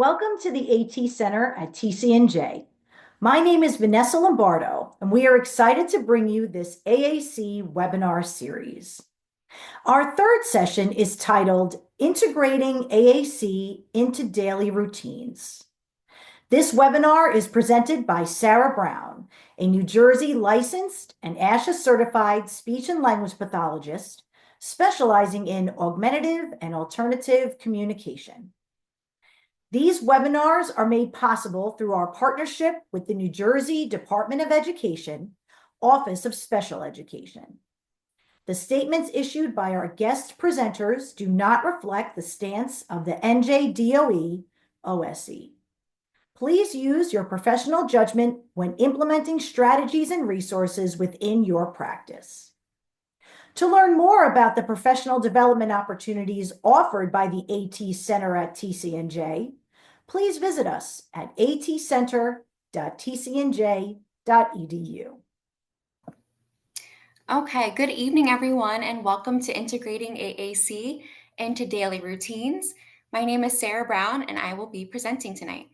Welcome to the AT Center at TCNJ. My name is Vanessa Lombardo, and we are excited to bring you this AAC webinar series. Our third session is titled Integrating AAC into Daily Routines. This webinar is presented by Sarah Brown, a New Jersey licensed and ASHA certified speech and language pathologist specializing in augmentative and alternative communication. These webinars are made possible through our partnership with the New Jersey Department of Education, Office of Special Education. The statements issued by our guest presenters do not reflect the stance of the NJDOE-OSE. Please use your professional judgment when implementing strategies and resources within your practice. To learn more about the professional development opportunities offered by the AT Center at TCNJ, please visit us at atcenter.tcnj.edu. Okay, good evening, everyone, and welcome to Integrating AAC into Daily Routines. My name is Sarah Brown, and I will be presenting tonight.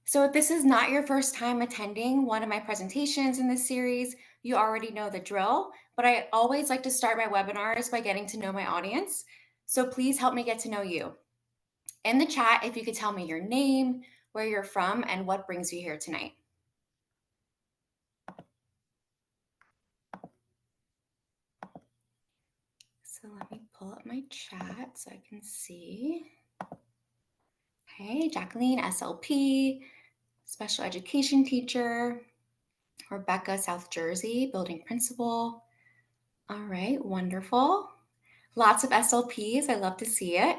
So if this is not your first time attending one of my presentations in this series, you already know the drill, but I always like to start my webinars by getting to know my audience. So please help me get to know you. In the chat, if you could tell me your name, where you're from, and what brings you here tonight. So let me pull up my chat so I can see. Okay, Jacqueline, SLP, special education teacher. Rebecca, South Jersey, building principal. All right, wonderful. Lots of SLPs, I love to see it.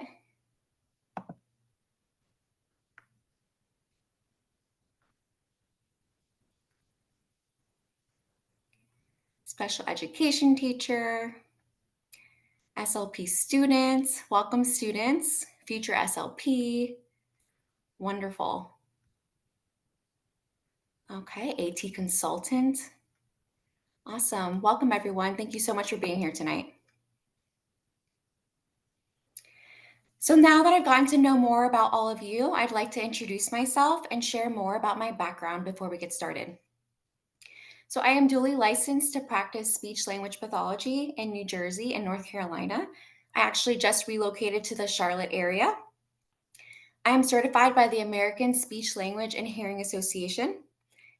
Special education teacher. SLP students, welcome students, future SLP, wonderful. Okay, AT consultant, awesome. Welcome everyone, thank you so much for being here tonight. So now that I've gotten to know more about all of you, I'd like to introduce myself and share more about my background before we get started. So I am duly licensed to practice speech-language pathology in New Jersey and North Carolina. I actually just relocated to the Charlotte area. I am certified by the American Speech, Language, and Hearing Association,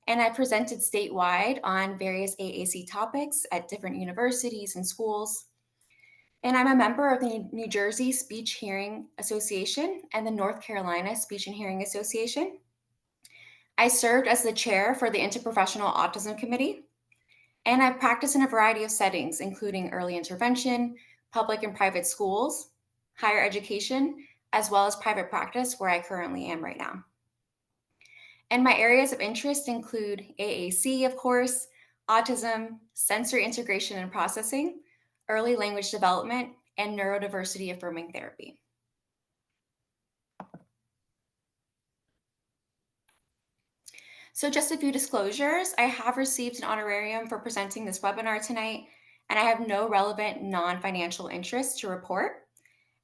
and I presented statewide on various AAC topics at different universities and schools. And I'm a member of the New Jersey Speech Hearing Association and the North Carolina Speech and Hearing Association. I served as the chair for the Interprofessional Autism Committee, and I practiced in a variety of settings, including early intervention, public and private schools, higher education, as well as private practice, where I currently am right now. And my areas of interest include AAC, of course, autism, sensory integration and processing, early language development, and neurodiversity affirming therapy. So just a few disclosures. I have received an honorarium for presenting this webinar tonight, and I have no relevant non-financial interest to report.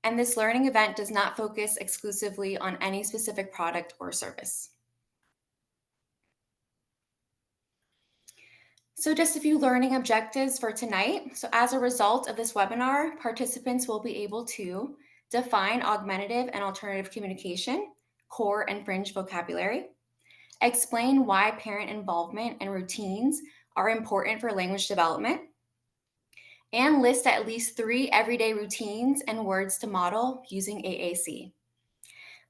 And this learning event does not focus exclusively on any specific product or service. So just a few learning objectives for tonight. So as a result of this webinar, participants will be able to define augmentative and alternative communication, core and fringe vocabulary, explain why parent involvement and routines are important for language development, and list at least 3 everyday routines and words to model using AAC.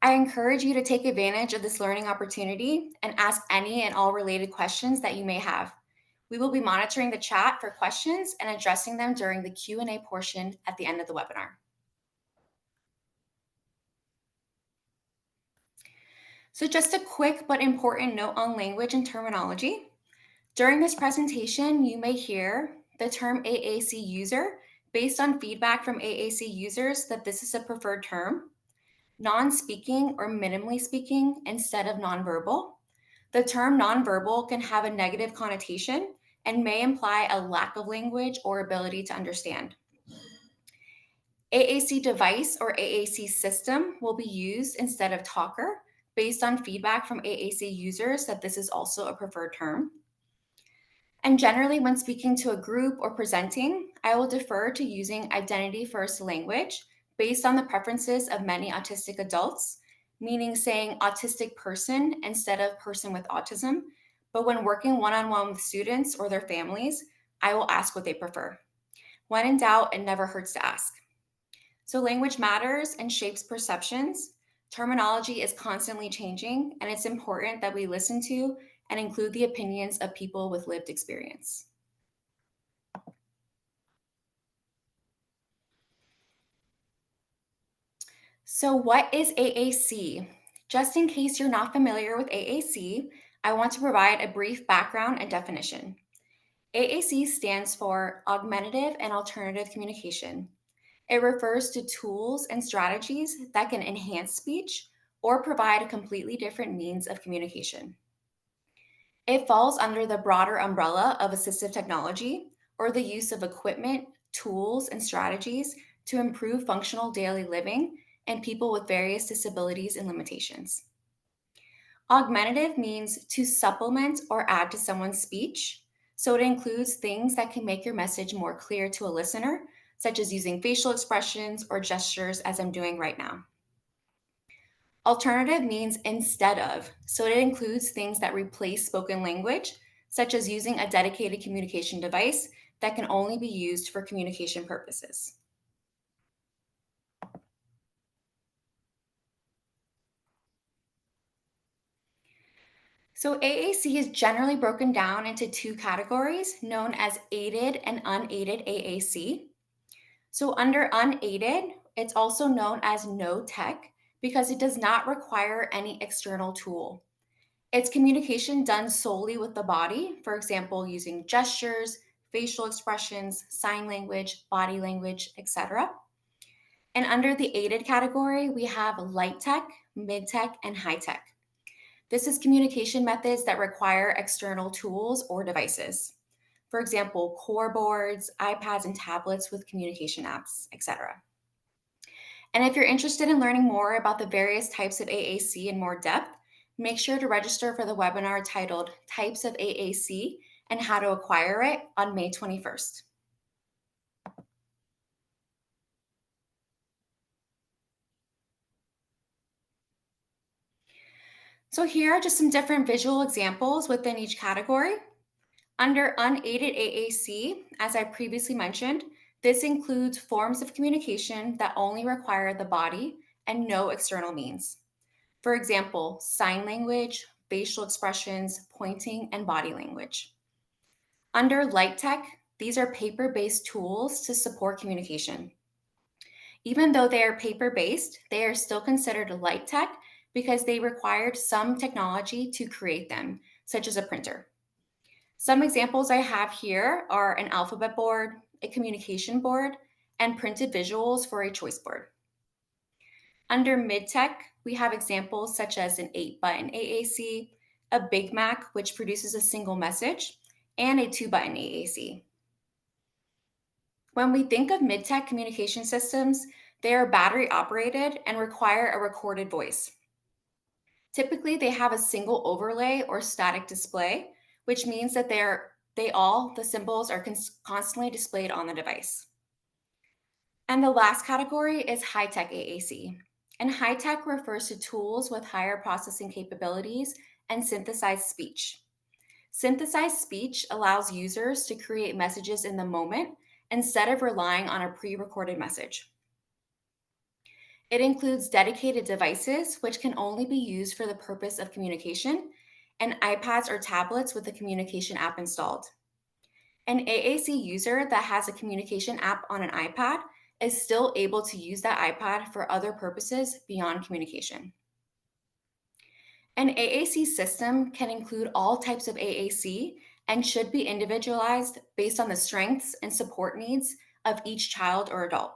I encourage you to take advantage of this learning opportunity and ask any and all related questions that you may have. We will be monitoring the chat for questions and addressing them during the Q&A portion at the end of the webinar. So just a quick but important note on language and terminology. During this presentation, you may hear the term AAC user based on feedback from AAC users that this is a preferred term, non-speaking or minimally speaking instead of nonverbal. The term nonverbal can have a negative connotation and may imply a lack of language or ability to understand. AAC device or AAC system will be used instead of talker based on feedback from AAC users that this is also a preferred term. And generally, when speaking to a group or presenting, I will defer to using identity first language based on the preferences of many autistic adults, meaning saying autistic person instead of person with autism. But when working one on one with students or their families, I will ask what they prefer. When in doubt, it never hurts to ask. So, language matters and shapes perceptions. Terminology is constantly changing, and it's important that we listen to and include the opinions of people with lived experience. So, what is AAC? Just in case you're not familiar with AAC, I want to provide a brief background and definition. AAC stands for Augmentative and Alternative Communication. It refers to tools and strategies that can enhance speech or provide a completely different means of communication. It falls under the broader umbrella of assistive technology or the use of equipment, tools, and strategies to improve functional daily living and people with various disabilities and limitations. Augmentative means to supplement or add to someone's speech. So it includes things that can make your message more clear to a listener, such as using facial expressions or gestures, as I'm doing right now. Alternative means instead of, so it includes things that replace spoken language, such as using a dedicated communication device that can only be used for communication purposes. So AAC is generally broken down into two categories known as aided and unaided AAC. So under unaided, it's also known as no tech because it does not require any external tool. It's communication done solely with the body, for example, using gestures, facial expressions, sign language, body language, etc. And under the aided category, we have light tech, mid tech, and high tech. This is communication methods that require external tools or devices. For example, core boards, iPads, and tablets with communication apps, etc. And if you're interested in learning more about the various types of AAC in more depth, make sure to register for the webinar titled Types of AAC and How to Acquire It on May 21st. So here are just some different visual examples within each category. Under unaided AAC, as I previously mentioned, this includes forms of communication that only require the body and no external means. For example, sign language, facial expressions, pointing, and body language. Under light tech, these are paper-based tools to support communication. Even though they are paper-based, they are still considered light tech because they required some technology to create them, such as a printer. Some examples I have here are an alphabet board, a communication board, and printed visuals for a choice board. Under mid-tech, we have examples such as an 8-button AAC, a Big Mac, which produces a single message, and a 2-button AAC. When we think of mid-tech communication systems, they are battery operated and require a recorded voice. Typically, they have a single overlay or static display, which means that the symbols are constantly displayed on the device. And the last category is high-tech AAC. And high-tech refers to tools with higher processing capabilities and synthesized speech. Synthesized speech allows users to create messages in the moment instead of relying on a pre-recorded message. It includes dedicated devices, which can only be used for the purpose of communication, and iPads or tablets with a communication app installed. An AAC user that has a communication app on an iPad is still able to use that iPad for other purposes beyond communication. An AAC system can include all types of AAC and should be individualized based on the strengths and support needs of each child or adult.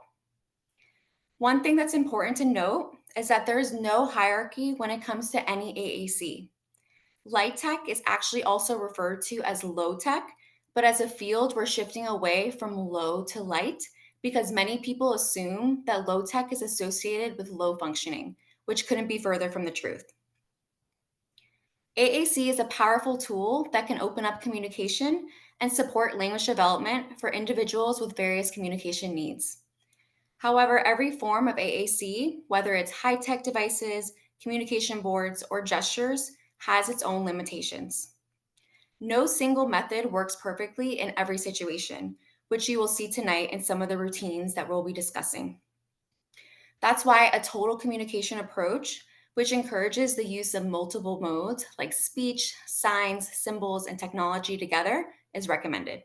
One thing that's important to note is that there is no hierarchy when it comes to any AAC. Light tech is actually also referred to as low tech, but as a field, we're shifting away from low to light because many people assume that low tech is associated with low functioning, which couldn't be further from the truth. AAC is a powerful tool that can open up communication and support language development for individuals with various communication needs. However, every form of AAC, whether it's high tech devices, communication boards, or gestures, has its own limitations. No single method works perfectly in every situation, which you will see tonight in some of the routines that we'll be discussing. That's why a total communication approach, which encourages the use of multiple modes like speech, signs, symbols, and technology together, is recommended.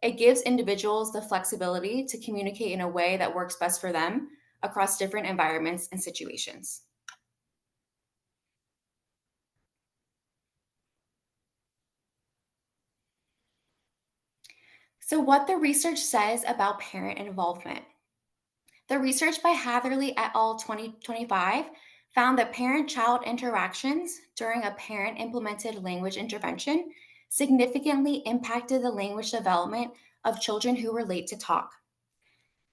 It gives individuals the flexibility to communicate in a way that works best for them across different environments and situations. So, what the research says about parent involvement. The research by Hatherley et al. 2025 found that parent child interactions during a parent implemented language intervention significantly impacted the language development of children who were late to talk.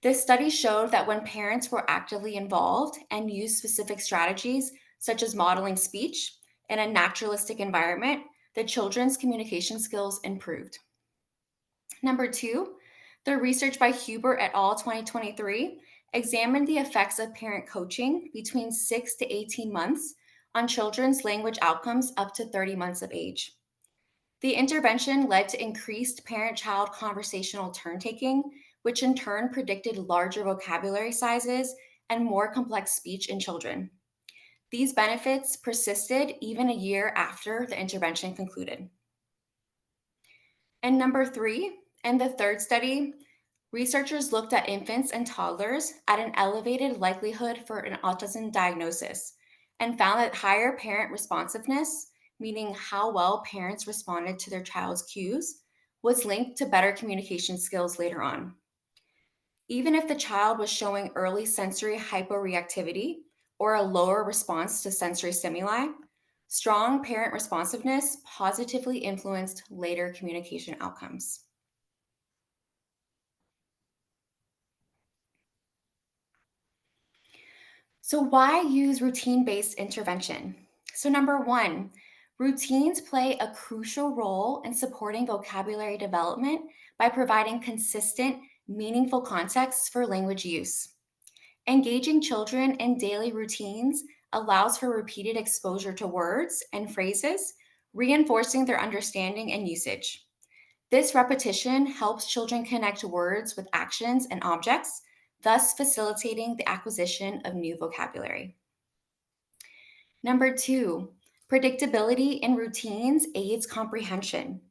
This study showed that when parents were actively involved and used specific strategies, such as modeling speech in a naturalistic environment, the children's communication skills improved. Number two, the research by Huber et al. 2023 examined the effects of parent coaching between 6 to 18 months on children's language outcomes up to 30 months of age. The intervention led to increased parent child conversational turn taking, which in turn predicted larger vocabulary sizes and more complex speech in children. These benefits persisted even a year after the intervention concluded. And number three, in the third study, researchers looked at infants and toddlers at an elevated likelihood for an autism diagnosis and found that higher parent responsiveness, meaning how well parents responded to their child's cues, was linked to better communication skills later on. Even if the child was showing early sensory hyporeactivity or a lower response to sensory stimuli, strong parent responsiveness positively influenced later communication outcomes. So, why use routine based intervention? So, number one, routines play a crucial role in supporting vocabulary development by providing consistent, meaningful contexts for language use. Engaging children in daily routines allows for repeated exposure to words and phrases, reinforcing their understanding and usage. This repetition helps children connect words with actions and objects, thus facilitating the acquisition of new vocabulary. Number two, predictability in routines aids comprehension.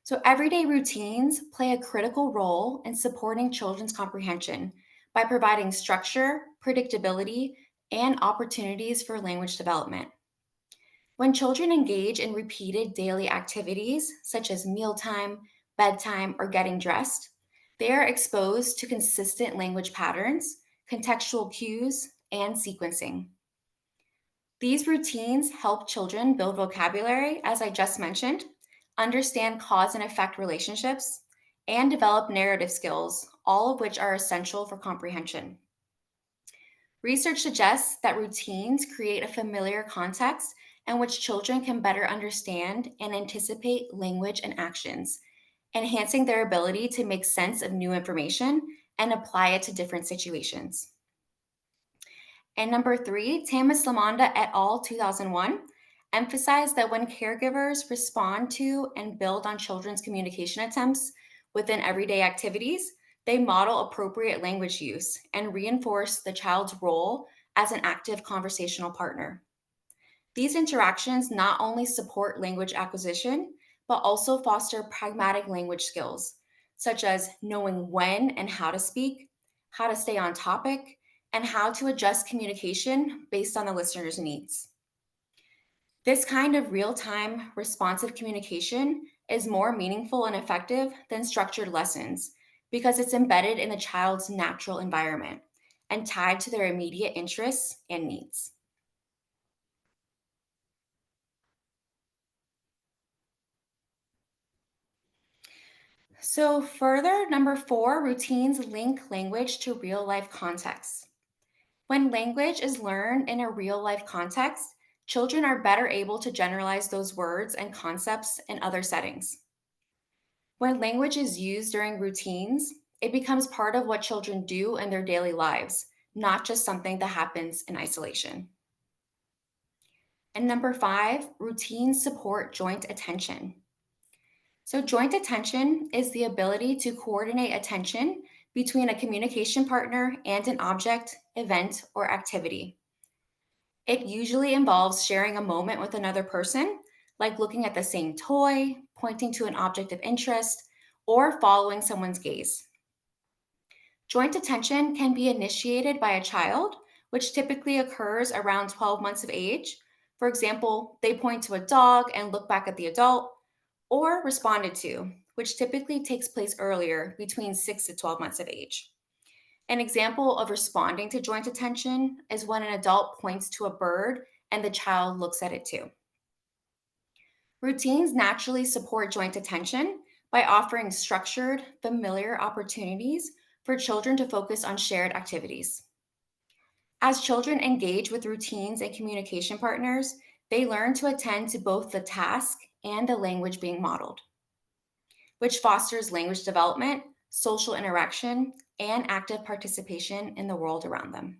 So, everyday routines play a critical role in supporting children's comprehension by providing structure, predictability, and opportunities for language development. When children engage in repeated daily activities, such as mealtime, bedtime, or getting dressed, they are exposed to consistent language patterns, contextual cues, and sequencing. These routines help children build vocabulary, as I just mentioned, understand cause and effect relationships, and develop narrative skills, all of which are essential for comprehension. Research suggests that routines create a familiar context in which children can better understand and anticipate language and actions, enhancing their ability to make sense of new information and apply it to different situations. And number three, Tamas Lamonda et al. 2001 emphasized that when caregivers respond to and build on children's communication attempts within everyday activities, they model appropriate language use and reinforce the child's role as an active conversational partner. These interactions not only support language acquisition, but also foster pragmatic language skills, such as knowing when and how to speak, how to stay on topic, and how to adjust communication based on the listener's needs. This kind of real time, responsive communication is more meaningful and effective than structured lessons because it's embedded in the child's natural environment and tied to their immediate interests and needs. So further, number 4, routines link language to real life context. When language is learned in a real life context, children are better able to generalize those words and concepts in other settings. When language is used during routines, it becomes part of what children do in their daily lives, not just something that happens in isolation. And number 5, routines support joint attention. So, joint attention is the ability to coordinate attention between a communication partner and an object, event, or activity. It usually involves sharing a moment with another person, like looking at the same toy, pointing to an object of interest, or following someone's gaze. Joint attention can be initiated by a child, which typically occurs around 12 months of age. For example, they point to a dog and look back at the adult, or responded to, which typically takes place earlier, between 6 to 12 months of age. An example of responding to joint attention is when an adult points to a bird and the child looks at it too. Routines naturally support joint attention by offering structured, familiar opportunities for children to focus on shared activities. As children engage with routines and communication partners, they learn to attend to both the task and the language being modeled, which fosters language development, social interaction, and active participation in the world around them.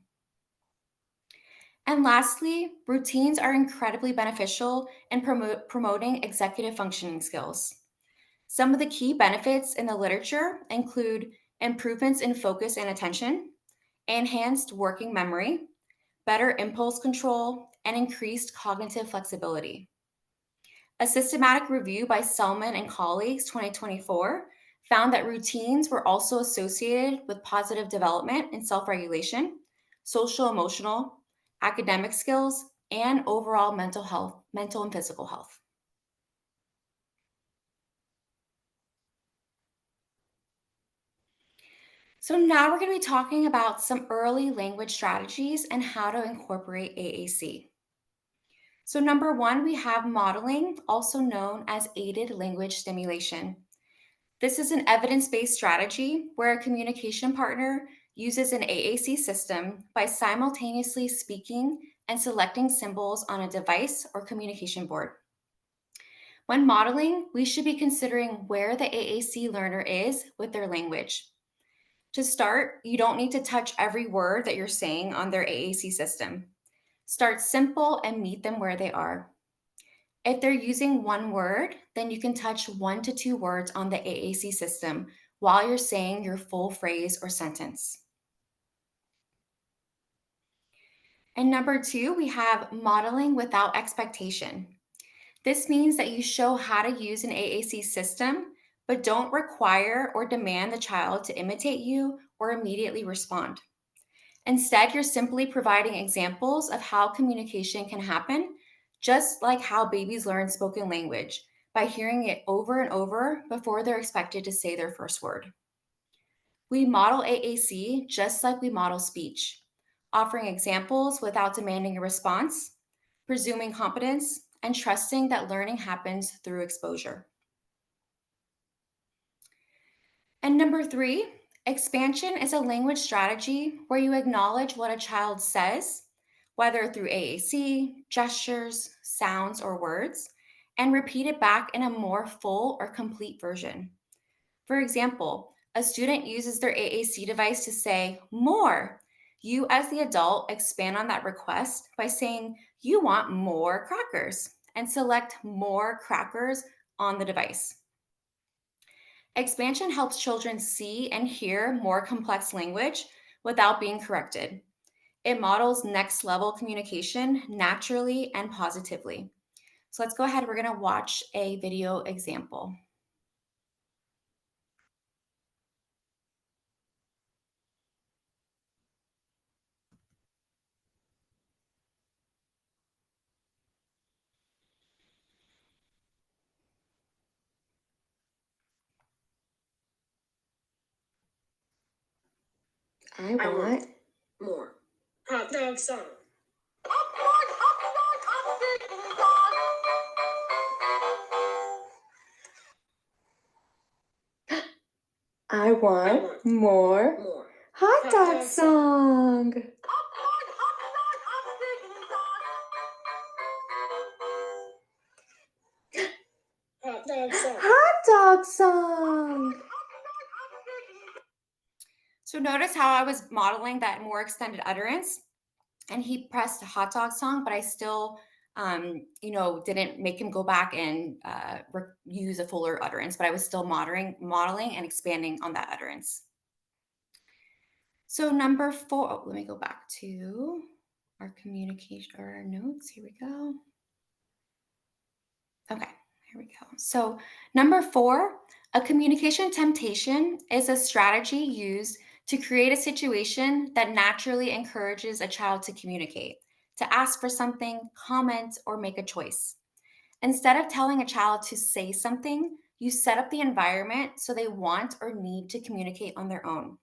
And lastly, routines are incredibly beneficial in promoting executive functioning skills. Some of the key benefits in the literature include improvements in focus and attention, enhanced working memory, better impulse control, and increased cognitive flexibility. A systematic review by Selman and colleagues 2024 found that routines were also associated with positive development in self regulation, social emotional, academic skills, and overall mental health, mental and physical health. So, now we're going to be talking about some early language strategies and how to incorporate AAC. So, number 1, we have modeling, also known as aided language stimulation. This is an evidence based strategy where a communication partner uses an AAC system by simultaneously speaking and selecting symbols on a device or communication board. When modeling, we should be considering where the AAC learner is with their language. To start, you don't need to touch every word that you're saying on their AAC system. Start simple and meet them where they are. If they're using one word, then you can touch 1 to 2 words on the AAC system while you're saying your full phrase or sentence. And number 2, we have modeling without expectation. This means that you show how to use an AAC system, but don't require or demand the child to imitate you or immediately respond. Instead, you're simply providing examples of how communication can happen, just like how babies learn spoken language by hearing it over and over before they're expected to say their first word. We model AAC just like we model speech, offering examples without demanding a response, presuming competence, and trusting that learning happens through exposure. And number 3, expansion is a language strategy where you acknowledge what a child says, whether through AAC, gestures, sounds, or words, and repeat it back in a more full or complete version. For example, a student uses their AAC device to say, more. You, as the adult, expand on that request by saying, you want more crackers, and select more crackers on the device. Expansion helps children see and hear more complex language without being corrected. It models next level communication naturally and positively. So let's go ahead. We're going to watch a video example. I want more. Hot dog song. want more More. hot dog song. Hot dog song. Hot dog song. So notice how I was modeling that more extended utterance, and he pressed a hot dog song, but I still, didn't make him go back and use a fuller utterance, but I was still modeling and expanding on that utterance. So number 4, let me go back to our communication or our notes. Here we go. Okay, here we go. So number 4, a communication temptation is a strategy used to create a situation that naturally encourages a child to communicate, to ask for something, comment, or make a choice. Instead of telling a child to say something, you set up the environment so they want or need to communicate on their own.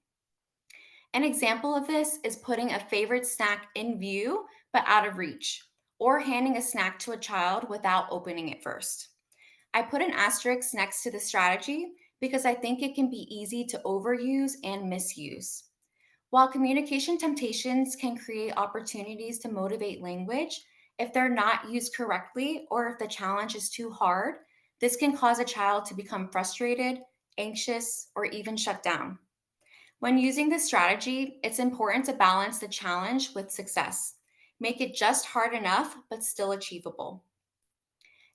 An example of this is putting a favorite snack in view but out of reach, or handing a snack to a child without opening it first. I put an asterisk next to the strategy because I think it can be easy to overuse and misuse. While communication temptations can create opportunities to motivate language, if they're not used correctly or if the challenge is too hard, this can cause a child to become frustrated, anxious, or even shut down. When using this strategy, it's important to balance the challenge with success. Make it just hard enough, but still achievable.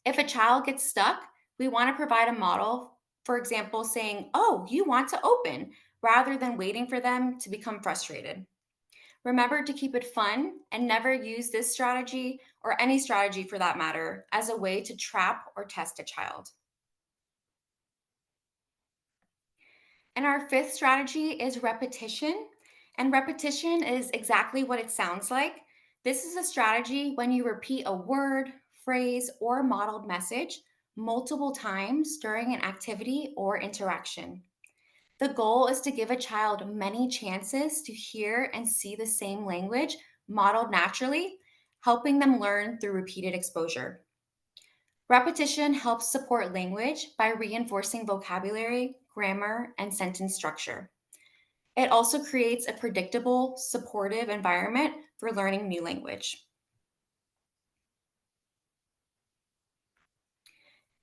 If a child gets stuck, we want to provide a model, for example, saying, "Oh, you want to open," rather than waiting for them to become frustrated. Remember to keep it fun and never use this strategy, or any strategy for that matter, as a way to trap or test a child. And our 5th strategy is repetition. And repetition is exactly what it sounds like. This is a strategy when you repeat a word, phrase, or modeled message multiple times during an activity or interaction. The goal is to give a child many chances to hear and see the same language modeled naturally, helping them learn through repeated exposure. Repetition helps support language by reinforcing vocabulary, grammar, and sentence structure. It also creates a predictable, supportive environment for learning new language.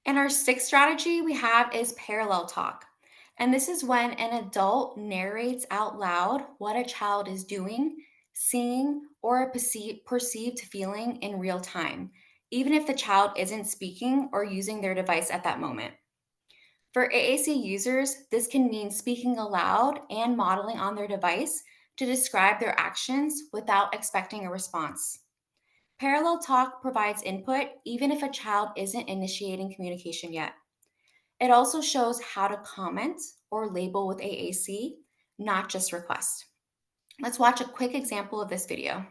And our 6th strategy we have is parallel talk. And this is when an adult narrates out loud what a child is doing, seeing, or a perceived feeling in real time, even if the child isn't speaking or using their device at that moment. For AAC users, this can mean speaking aloud and modeling on their device to describe their actions without expecting a response. Parallel talk provides input even if a child isn't initiating communication yet. It also shows how to comment or label with AAC, not just request. Let's watch a quick example of this video.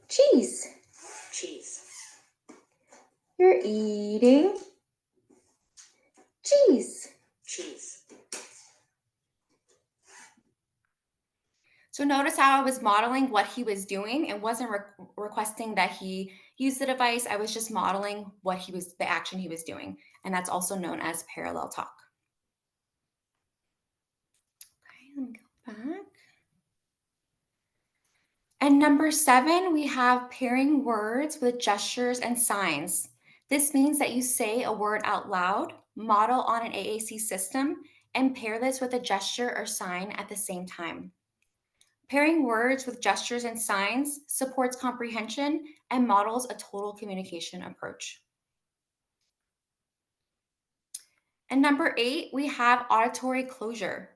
Cheese. Cheese. You're eating cheese. Cheese. So notice how I was modeling what he was doing and wasn't requesting that he use the device. I was just modeling the action he was doing. And that's also known as parallel talk. Okay, let me go back. And number 7, we have pairing words with gestures and signs. This means that you say a word out loud, model on an AAC system, and pair this with a gesture or sign at the same time. Pairing words with gestures and signs supports comprehension and models a total communication approach. And number 8, we have auditory closure.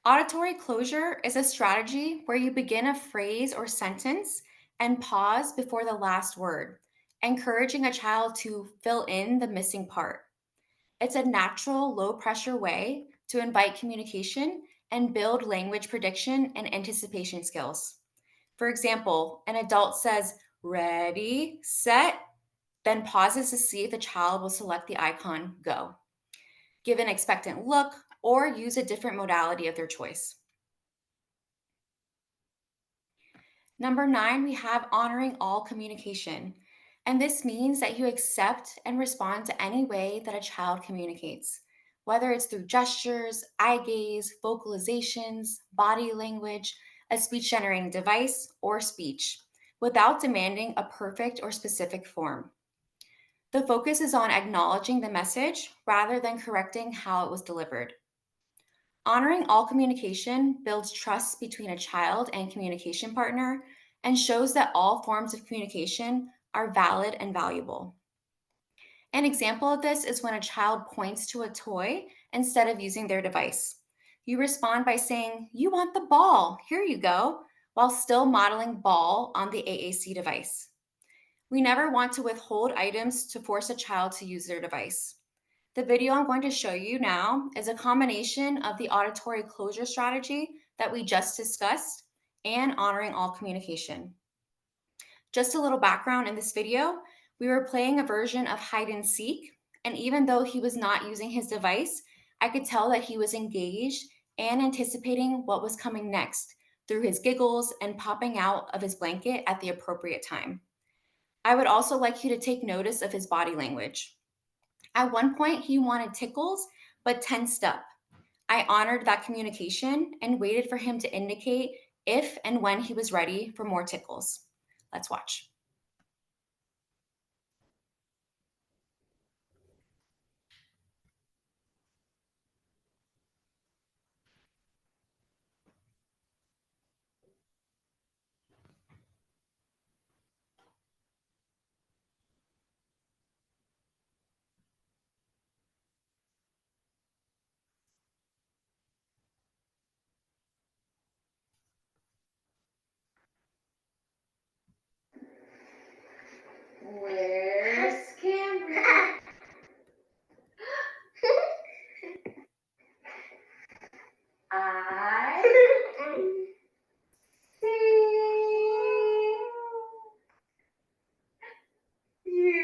Auditory closure is a strategy where you begin a phrase or sentence and pause before the last word, encouraging a child to fill in the missing part. It's a natural, low-pressure way to invite communication and build language prediction and anticipation skills. For example, an adult says, "Ready, set," then pauses to see if the child will select the icon "Go." give an expectant look, or use a different modality of their choice. Number 9, we have honoring all communication. And this means that you accept and respond to any way that a child communicates, whether it's through gestures, eye gaze, vocalizations, body language, a speech generating device, or speech, without demanding a perfect or specific form. The focus is on acknowledging the message rather than correcting how it was delivered. Honoring all communication builds trust between a child and communication partner and shows that all forms of communication are valid and valuable. An example of this is when a child points to a toy instead of using their device. You respond by saying, "You want the ball, here you go," while still modeling ball on the AAC device. We never want to withhold items to force a child to use their device. The video I'm going to show you now is a combination of the auditory closure strategy that we just discussed and honoring all communication. Just a little background in this video, we were playing a version of hide and seek, and even though he was not using his device, I could tell that he was engaged and anticipating what was coming next through his giggles and popping out of his blanket at the appropriate time. I would also like you to take notice of his body language. At one point, he wanted tickles, but tensed up. I honored that communication and waited for him to indicate if and when he was ready for more tickles. Let's watch. Where's Cameron? I see you.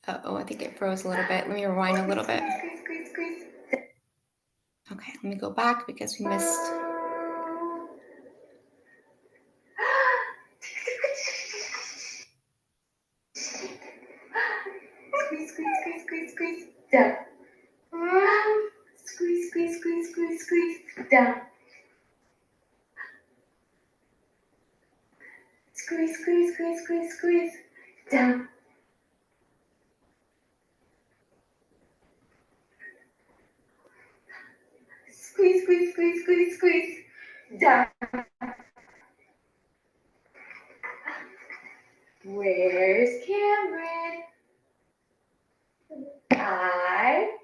Uh-oh, I think it froze a little bit. Let me rewind a little bit. Squeeze, squeeze. Okay, let me go back because we missed. Squeeze, squeeze, squeeze, squeeze. Down. Squeeze, squeeze, squeeze, squeeze, squeeze. Down. Squeeze, squeeze, squeeze, squeeze, squeeze. Down. Squeeze, squeeze, squeeze, squeeze, squeeze. Down. Where's Cameron? I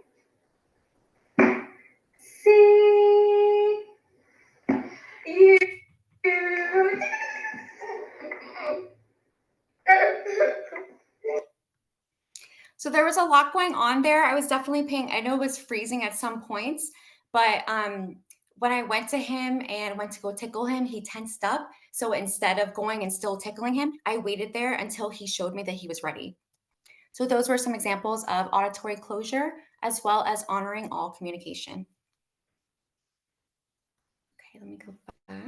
see you. So there was a lot going on there. I was definitely I know it was freezing at some points, but when I went to him and went to go tickle him, he tensed up. So instead of going and still tickling him, I waited there until he showed me that he was ready. So those were some examples of auditory closure as well as honoring all communication. Okay, let me go back.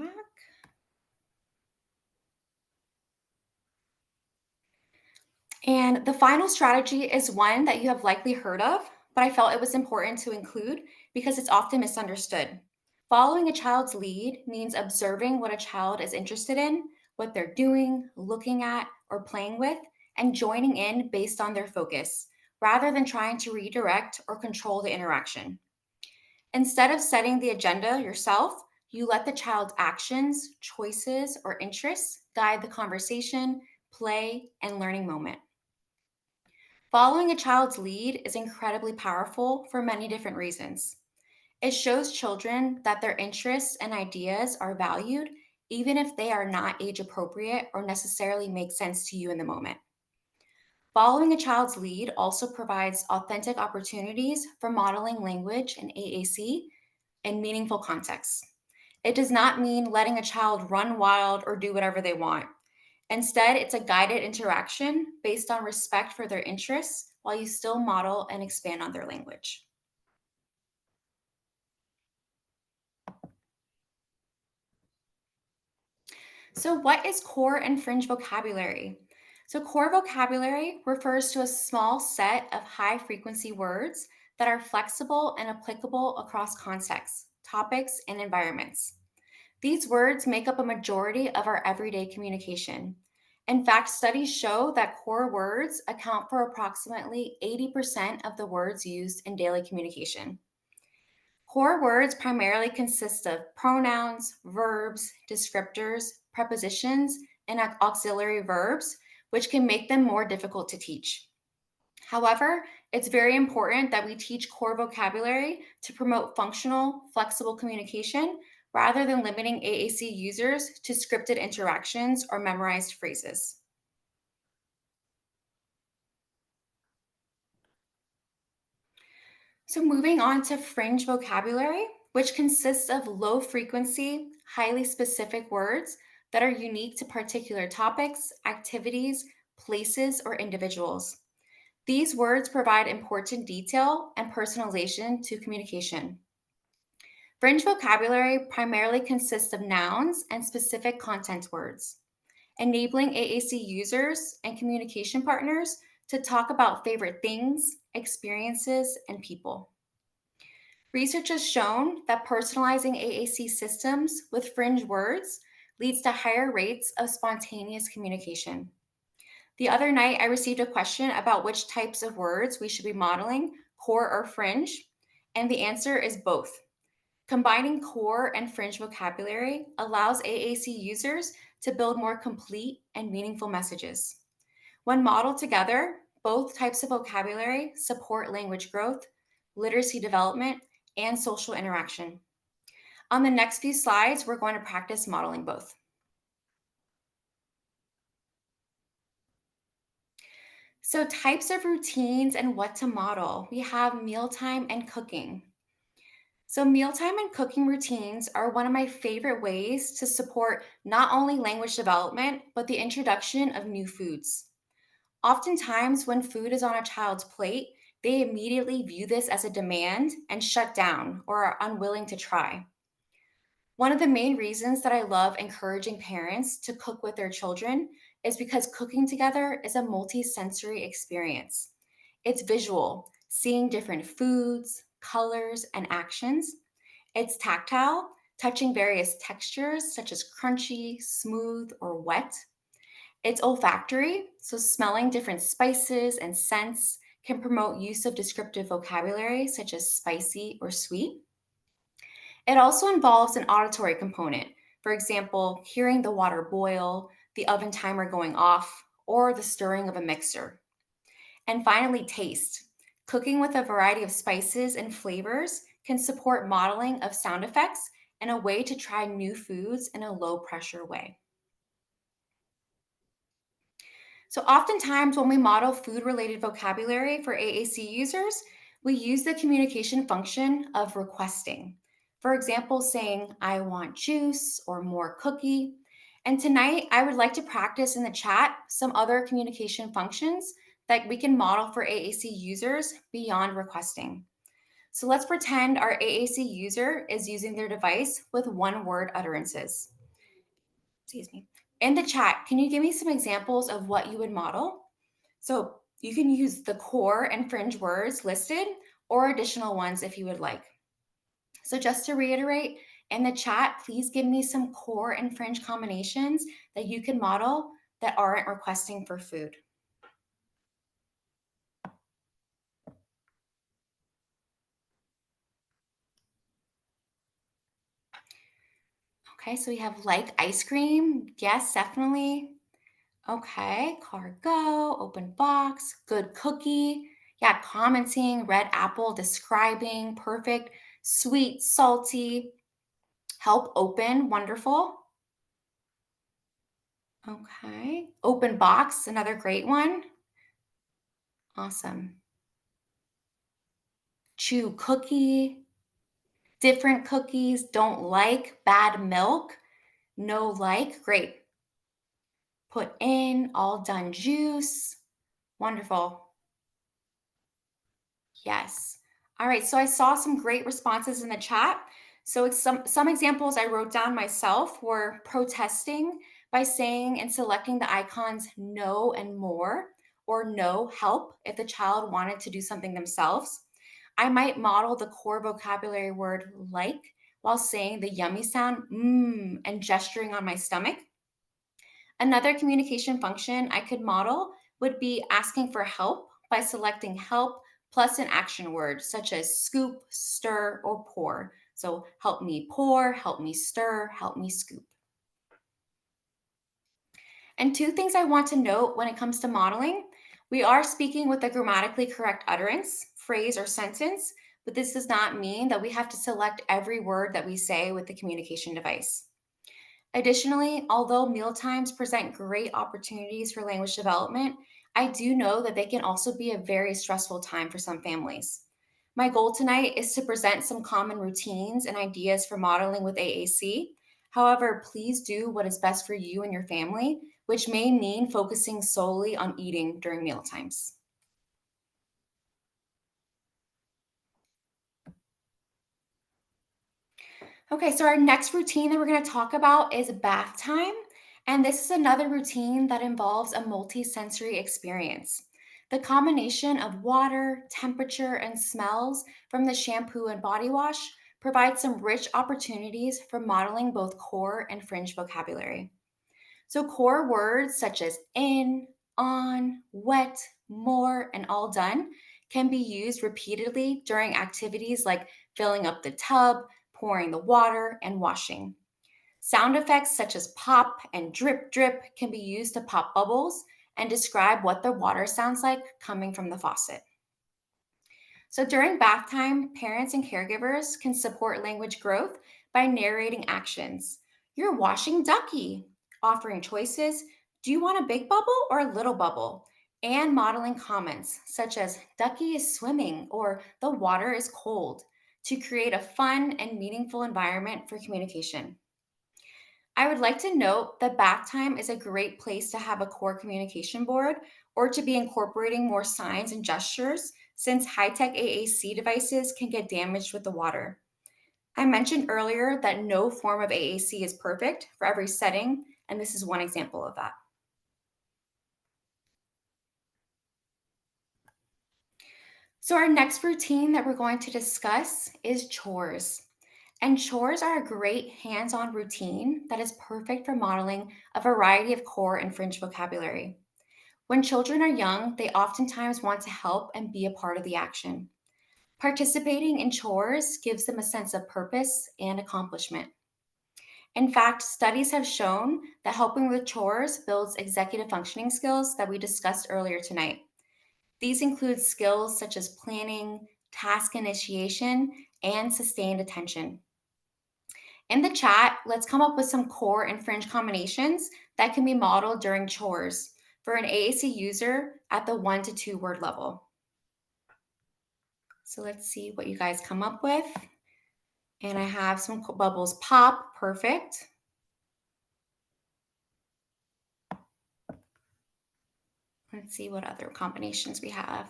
And the final strategy is one that you have likely heard of, but I felt it was important to include because it's often misunderstood. Following a child's lead means observing what a child is interested in, what they're doing, looking at, or playing with, and joining in based on their focus, rather than trying to redirect or control the interaction. Instead of setting the agenda yourself, you let the child's actions, choices, or interests guide the conversation, play, and learning moment. Following a child's lead is incredibly powerful for many different reasons. It shows children that their interests and ideas are valued, even if they are not age appropriate or necessarily make sense to you in the moment. Following a child's lead also provides authentic opportunities for modeling language and AAC in meaningful contexts. It does not mean letting a child run wild or do whatever they want. Instead, it's a guided interaction based on respect for their interests while you still model and expand on their language. So, what is core and fringe vocabulary? So, core vocabulary refers to a small set of high frequency words that are flexible and applicable across contexts, topics, and environments. These words make up a majority of our everyday communication. In fact, studies show that core words account for approximately 80% of the words used in daily communication. Core words primarily consist of pronouns, verbs, descriptors, prepositions, and auxiliary verbs, which can make them more difficult to teach. However, it's very important that we teach core vocabulary to promote functional, flexible communication rather than limiting AAC users to scripted interactions or memorized phrases. So, moving on to fringe vocabulary, which consists of low frequency, highly specific words that are unique to particular topics, activities, places, or individuals. These words provide important detail and personalization to communication. Fringe vocabulary primarily consists of nouns and specific content words, enabling AAC users and communication partners to talk about favorite things, experiences, and people. Research has shown that personalizing AAC systems with fringe words leads to higher rates of spontaneous communication. The other night, I received a question about which types of words we should be modeling, core or fringe, and the answer is both. Combining core and fringe vocabulary allows AAC users to build more complete and meaningful messages. When modeled together, both types of vocabulary support language growth, literacy development, and social interaction. On the next few slides, we're going to practice modeling both. So, types of routines and what to model. We have mealtime and cooking. So, mealtime and cooking routines are one of my favorite ways to support not only language development, but the introduction of new foods. Oftentimes, when food is on a child's plate, they immediately view this as a demand and shut down or are unwilling to try. One of the main reasons that I love encouraging parents to cook with their children is because cooking together is a multi-sensory experience. It's visual, seeing different foods, colors, and actions. It's tactile, touching various textures such as crunchy, smooth, or wet. It's olfactory, so smelling different spices and scents can promote use of descriptive vocabulary such as spicy or sweet. It also involves an auditory component. For example, hearing the water boil, the oven timer going off, or the stirring of a mixer. And finally, taste. Cooking with a variety of spices and flavors can support modeling of sound effects and a way to try new foods in a low pressure way. So, oftentimes, when we model food related vocabulary for AAC users, we use the communication function of requesting. For example, saying, I want juice or more cookie. And tonight, I would like to practice in the chat some other communication functions that we can model for AAC users beyond requesting. So, let's pretend our AAC user is using their device with one word utterances. Excuse me. In the chat, can you give me some examples of what you would model? So you can use the core and fringe words listed or additional ones if you would like. So just to reiterate, in the chat, please give me some core and fringe combinations that you can model that aren't requesting for food. Okay, so we have like ice cream. Yes, definitely. Okay, car go, open box, good cookie. Yeah, commenting, red apple, describing, perfect, sweet, salty, help open, wonderful. Okay, open box, another great one. Awesome. Chew cookie. Different cookies, don't like. Bad milk, no like. Great. Put in, all done juice. Wonderful. Yes. All right, so I saw some great responses in the chat. So it's some examples I wrote down myself were protesting by saying and selecting the icons no and more, or no help if the child wanted to do something themselves. I might model the core vocabulary word like while saying the yummy sound and gesturing on my stomach. Another communication function I could model would be asking for help by selecting help plus an action word such as scoop, stir, or pour. So help me pour, help me stir, help me scoop. And two things I want to note when it comes to modeling. We are speaking with the grammatically correct utterance, phrase, or sentence, but this does not mean that we have to select every word that we say with the communication device. Additionally, although mealtimes present great opportunities for language development, I do know that they can also be a very stressful time for some families. My goal tonight is to present some common routines and ideas for modeling with AAC. However, please do what is best for you and your family, which may mean focusing solely on eating during mealtimes. Okay, so our next routine that we're going to talk about is bath time. And this is another routine that involves a multi-sensory experience. The combination of water, temperature, and smells from the shampoo and body wash provides some rich opportunities for modeling both core and fringe vocabulary. So core words such as in, on, wet, more, and all done can be used repeatedly during activities like filling up the tub, pouring the water, and washing. Sound effects such as pop and drip drip can be used to pop bubbles and describe what the water sounds like coming from the faucet. So during bath time, parents and caregivers can support language growth by narrating actions. You're washing ducky, offering choices. Do you want a big bubble or a little bubble? And modeling comments such as ducky is swimming or the water is cold to create a fun and meaningful environment for communication. I would like to note that bath time is a great place to have a core communication board or to be incorporating more signs and gestures since high-tech AAC devices can get damaged with the water. I mentioned earlier that no form of AAC is perfect for every setting, and this is one example of that. So our next routine that we're going to discuss is chores. And chores are a great hands-on routine that is perfect for modeling a variety of core and fringe vocabulary. When children are young, they oftentimes want to help and be a part of the action. Participating in chores gives them a sense of purpose and accomplishment. In fact, studies have shown that helping with chores builds executive functioning skills that we discussed earlier tonight. These include skills such as planning, task initiation, and sustained attention. In the chat, let's come up with some core and fringe combinations that can be modeled during chores for an AAC user at the 1 to 2 word level. So let's see what you guys come up with. And I have some bubbles pop, perfect. Let's see what other combinations we have.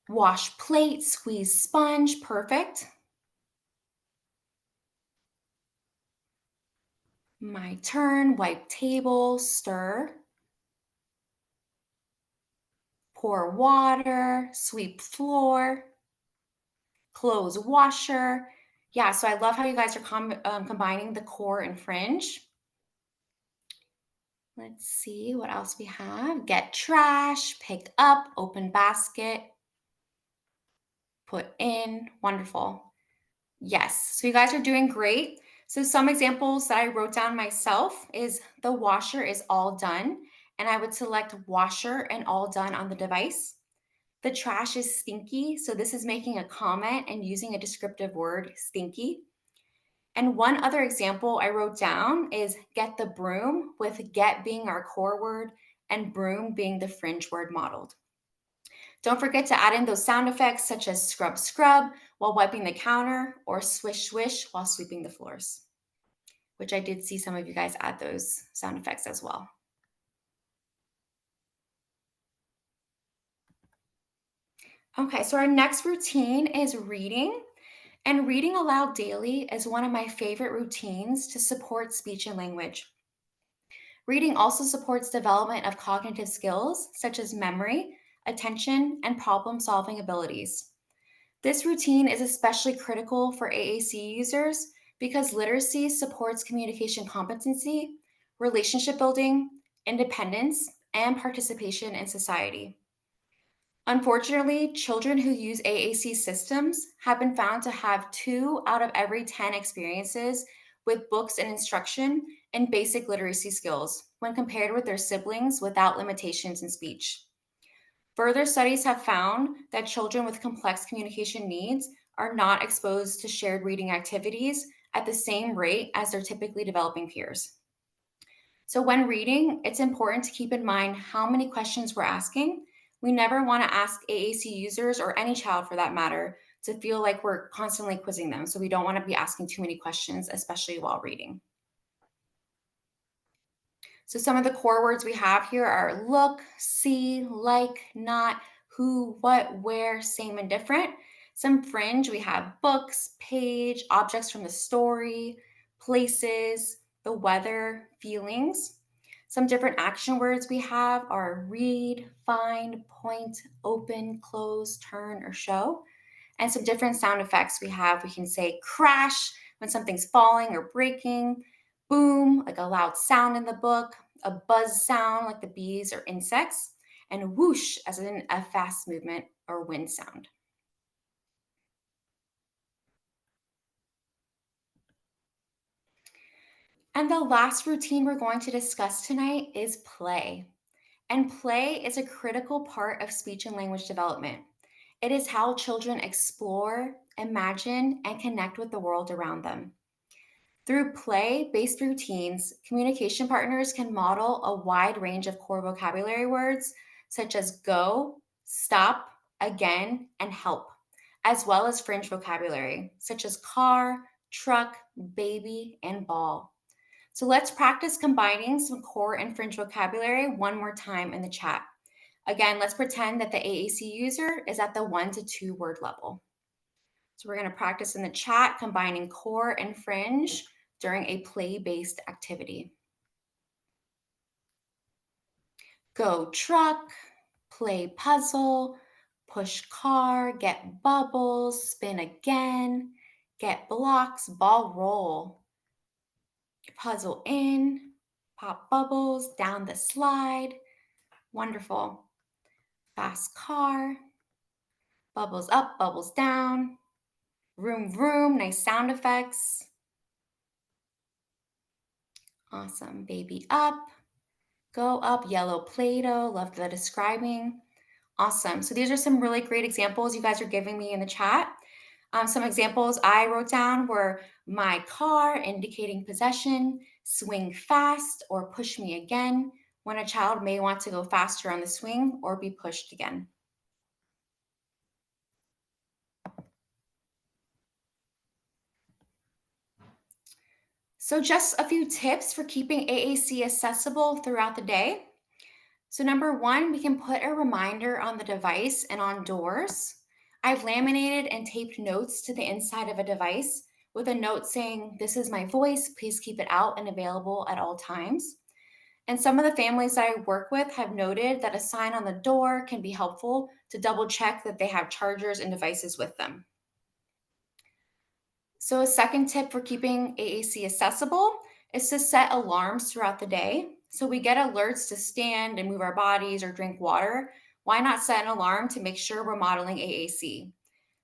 Wash plate, squeeze sponge, perfect. My turn, wipe table, stir. Pour water, sweep floor, close washer. Yeah, so I love how you guys are combining the core and fringe. Let's see what else we have. Get trash, pick up, open basket, put in, wonderful. Yes, so you guys are doing great. So some examples that I wrote down myself is the washer is all done, and I would select washer and all done on the device. The trash is stinky, so this is making a comment and using a descriptive word, stinky. And one other example I wrote down is get the broom, with get being our core word and broom being the fringe word modeled. Don't forget to add in those sound effects such as scrub, scrub, while wiping the counter, or swish, swish while sweeping the floors, which I did see some of you guys add those sound effects as well. Okay, so our next routine is reading. And reading aloud daily is one of my favorite routines to support speech and language. Reading also supports development of cognitive skills such as memory, attention, and problem-solving abilities. This routine is especially critical for AAC users because literacy supports communication competency, relationship building, independence, and participation in society. Unfortunately, children who use AAC systems have been found to have 2 out of every 10 experiences with books and instruction and basic literacy skills when compared with their siblings without limitations in speech. Further studies have found that children with complex communication needs are not exposed to shared reading activities at the same rate as their typically developing peers. So when reading, it's important to keep in mind how many questions we're asking. We never want to ask AAC users, or any child for that matter, to feel like we're constantly quizzing them. So we don't want to be asking too many questions, especially while reading. So some of the core words we have here are look, see, like, not, who, what, where, same, and different. Some fringe, we have books, page, objects from the story, places, the weather, feelings. Some different action words we have are read, find, point, open, close, turn, or show. And some different sound effects we can say crash when something's falling or breaking, boom, like a loud sound in the book, a buzz sound like the bees or insects, and whoosh as in a fast movement or wind sound. And the last routine we're going to discuss tonight is play. And play is a critical part of speech and language development. It is how children explore, imagine, and connect with the world around them. Through play-based routines, communication partners can model a wide range of core vocabulary words such as go, stop, again, and help, as well as fringe vocabulary such as car, truck, baby, and ball. So let's practice combining some core and fringe vocabulary one more time in the chat. Again, let's pretend that the AAC user is at the 1 to 2 word level. So we're going to practice in the chat combining core and fringe during a play-based activity. Go truck, play puzzle, push car, get bubbles, spin again, get blocks, ball roll, puzzle in, pop bubbles, down the slide. Wonderful. Fast car, bubbles up, bubbles down, vroom, vroom, nice sound effects. Awesome. Baby up, go up, yellow Play-Doh, love the describing. Awesome. So these are some really great examples you guys are giving me in the chat. Some examples I wrote down were my car, indicating possession, swing fast, or push me again, when a child may want to go faster on the swing or be pushed again. So just a few tips for keeping AAC accessible throughout the day. So number 1, we can put a reminder on the device and on doors. I've laminated and taped notes to the inside of a device with a note saying, "This is my voice, please keep it out and available at all times." And some of the families that I work with have noted that a sign on the door can be helpful to double check that they have chargers and devices with them. So a second tip for keeping AAC accessible is to set alarms throughout the day. So we get alerts to stand and move our bodies or drink water. Why not set an alarm to make sure we're modeling AAC?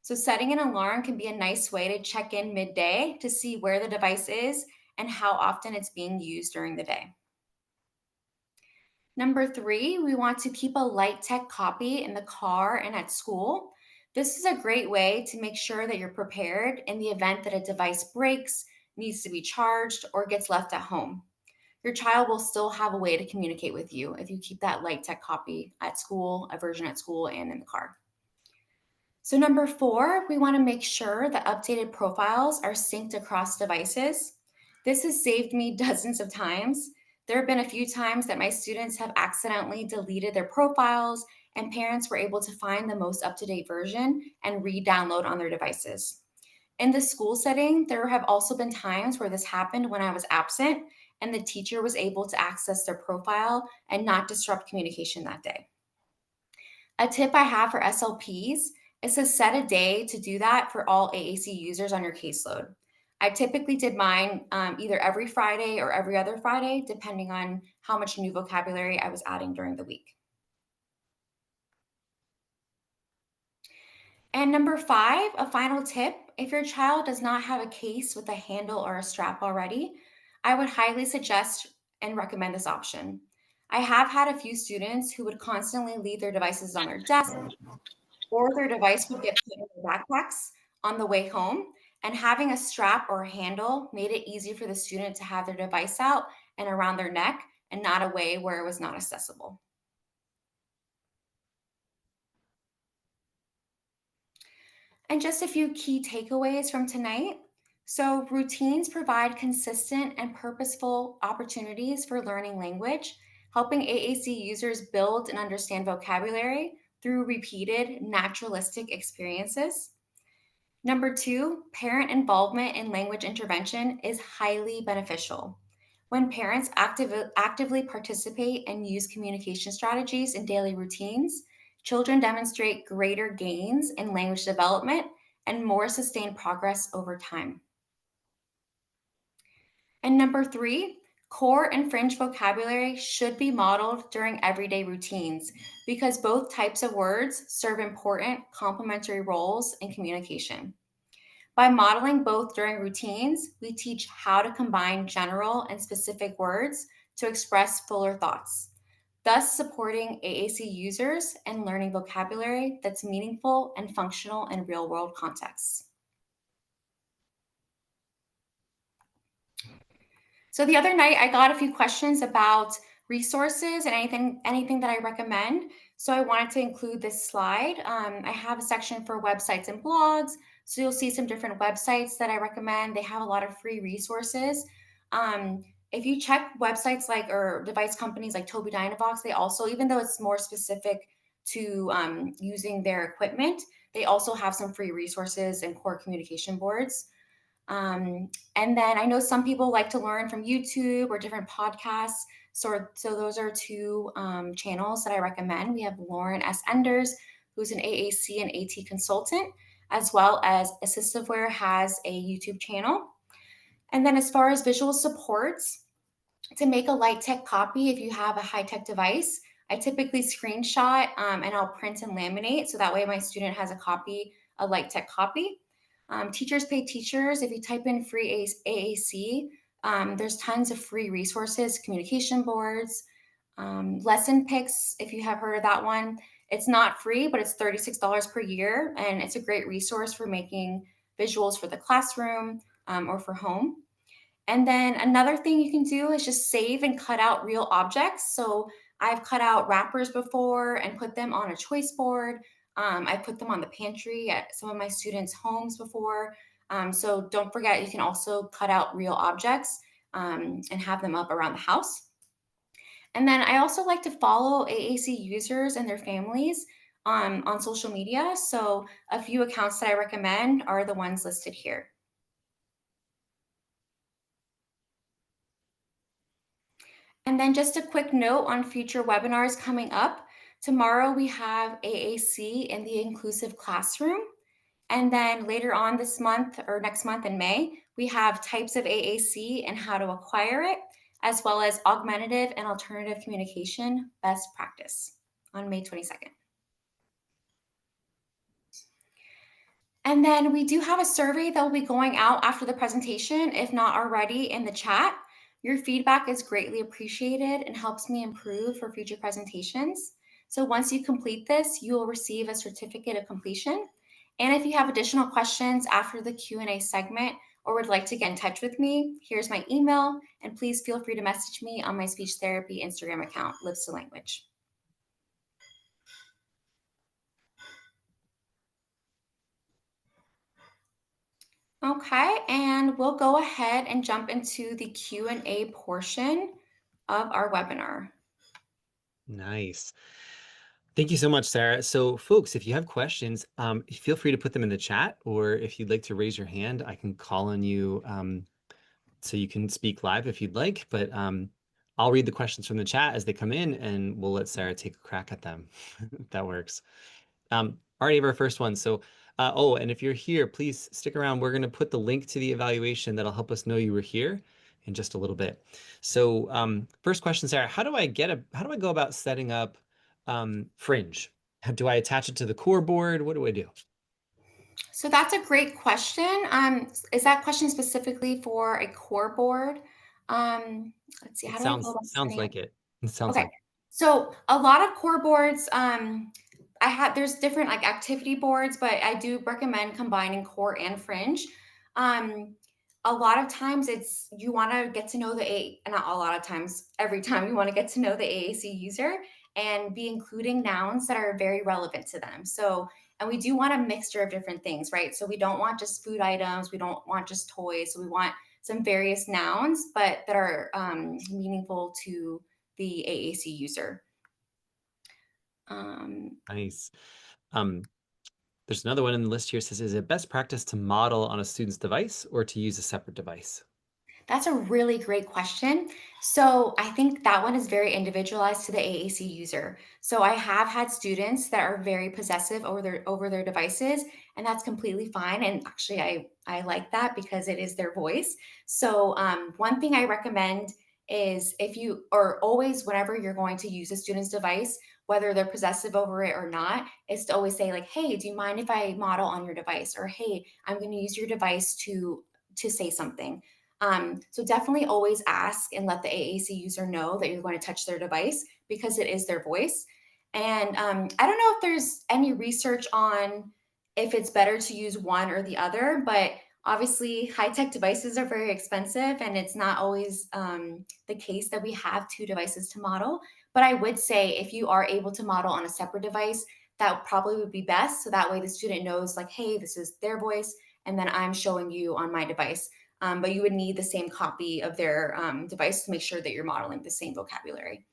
So setting an alarm can be a nice way to check in midday to see where the device is and how often it's being used during the day. Number 3, we want to keep a light tech copy in the car and at school. This is a great way to make sure that you're prepared in the event that a device breaks, needs to be charged, or gets left at home. Your child will still have a way to communicate with you if you keep that light tech copy at school, a version at school, and in the car. So number 4, we want to make sure that updated profiles are synced across devices. This has saved me dozens of times. There have been a few times that my students have accidentally deleted their profiles, and parents were able to find the most up-to-date version and re-download on their devices. In the school setting, there have also been times where this happened when I was absent, and the teacher was able to access their profile and not disrupt communication that day. A tip I have for SLPs is to set a day to do that for all AAC users on your caseload. I typically did mine either every Friday or every other Friday, depending on how much new vocabulary I was adding during the week. And number 5, a final tip, if your child does not have a case with a handle or a strap already, I would highly suggest and recommend this option. I have had a few students who would constantly leave their devices on their desk, or their device would get put in their backpacks on the way home. And having a strap or a handle made it easy for the student to have their device out and around their neck and not away where it was not accessible. And just a few key takeaways from tonight. So, routines provide consistent and purposeful opportunities for learning language, helping AAC users build and understand vocabulary through repeated naturalistic experiences. Number 2, parent involvement in language intervention is highly beneficial. When parents actively participate and use communication strategies in daily routines, children demonstrate greater gains in language development and more sustained progress over time. And number 3, core and fringe vocabulary should be modeled during everyday routines because both types of words serve important complementary roles in communication. By modeling both during routines, we teach how to combine general and specific words to express fuller thoughts, thus supporting AAC users and learning vocabulary that's meaningful and functional in real-world contexts. So the other night, I got a few questions about resources and anything that I recommend. So I wanted to include this slide. I have a section for websites and blogs. So you'll see some different websites that I recommend. They have a lot of free resources. If you check websites like or device companies like Tobii Dynavox, they also, even though it's more specific to using their equipment, they also have some free resources and core communication boards. And then I know some people like to learn from YouTube or different podcasts. So those are 2 channels that I recommend. We have Lauren S. Enders, who's an AAC and AT consultant, as well as Assistiveware has a YouTube channel. And then as far as visual supports, to make a light tech copy, if you have a high tech device, I typically screenshot and I'll print and laminate. So that way my student has a light tech copy. Teachers Pay Teachers, if you type in free AAC, there's tons of free resources, communication boards, lesson picks, if you have heard of that one. It's not free, but it's $36 per year, and it's a great resource for making visuals for the classroom or for home. And then another thing you can do is just save and cut out real objects. So I've cut out wrappers before and put them on a choice board. I put them on the pantry at some of my students' homes before. So don't forget, you can also cut out real objects and have them up around the house. And then I also like to follow AAC users and their families on social media. So a few accounts that I recommend are the ones listed here. And then just a quick note on future webinars coming up. Tomorrow we have AAC in the Inclusive Classroom. And then later on this month or next month in May, we have types of AAC and how to acquire it, as well as augmentative and alternative communication best practice on May 22nd. And then we do have a survey that will be going out after the presentation, if not already in the chat. Your feedback is greatly appreciated and helps me improve for future presentations. So once you complete this, you will receive a certificate of completion. And if you have additional questions after the Q&A segment or would like to get in touch with me, here's my email, and please feel free to message me on my speech therapy Instagram account, Lives to Language. Okay, and we'll go ahead and jump into the Q&A portion of our webinar. Nice. Thank you so much, Sarah. So folks, if you have questions, feel free to put them in the chat, or if you'd like to raise your hand, I can call on you so you can speak live if you'd like, but I'll read the questions from the chat as they come in and we'll let Sarah take a crack at them. If that works. Already have our first one. So, oh, and if you're here, please stick around. We're going to put the link to the evaluation that'll help us know you were here in just a little bit. So, first question, Sarah, how do I go about setting up Fringe? Do I attach it to the core board? What do I do? So that's a great question. Is that question specifically for a core board? Let's see, It how do I go sounds about sounds setting up? like it. It sounds Okay, like so a lot of core boards, there's different like activity boards, but I do recommend combining core and fringe. Um, a lot of times it's you want to get to know not a lot of times, every time you want to get to know the AAC user and be including nouns that are very relevant to them. So, and we do want a mixture of different things, right? So we don't want just food items, we don't want just toys. So we want some various nouns, but that are meaningful to the AAC user. nice. There's another one in the list here says, is it best practice to model on a student's device or to use a separate device? That's a really great question. So I think that one is very individualized to the AAC user. So I have had students that are very possessive over their devices, and that's completely fine. And actually, I like that because it is their voice. So one thing I recommend is if you or always whenever you're going to use a student's device, whether they're possessive over it or not, is to always say like, "Hey, do you mind if I model on your device?" Or "Hey, I'm going to use your device to say something." So definitely always ask and let the AAC user know that you're going to touch their device because it is their voice. And I don't know if there's any research on if it's better to use one or the other, but obviously high tech devices are very expensive and it's not always the case that we have two devices to model. But I would say if you are able to model on a separate device, that probably would be best. So that way the student knows like, hey, this is their voice, and then I'm showing you on my device. But you would need the same copy of their device to make sure that you're modeling the same vocabulary.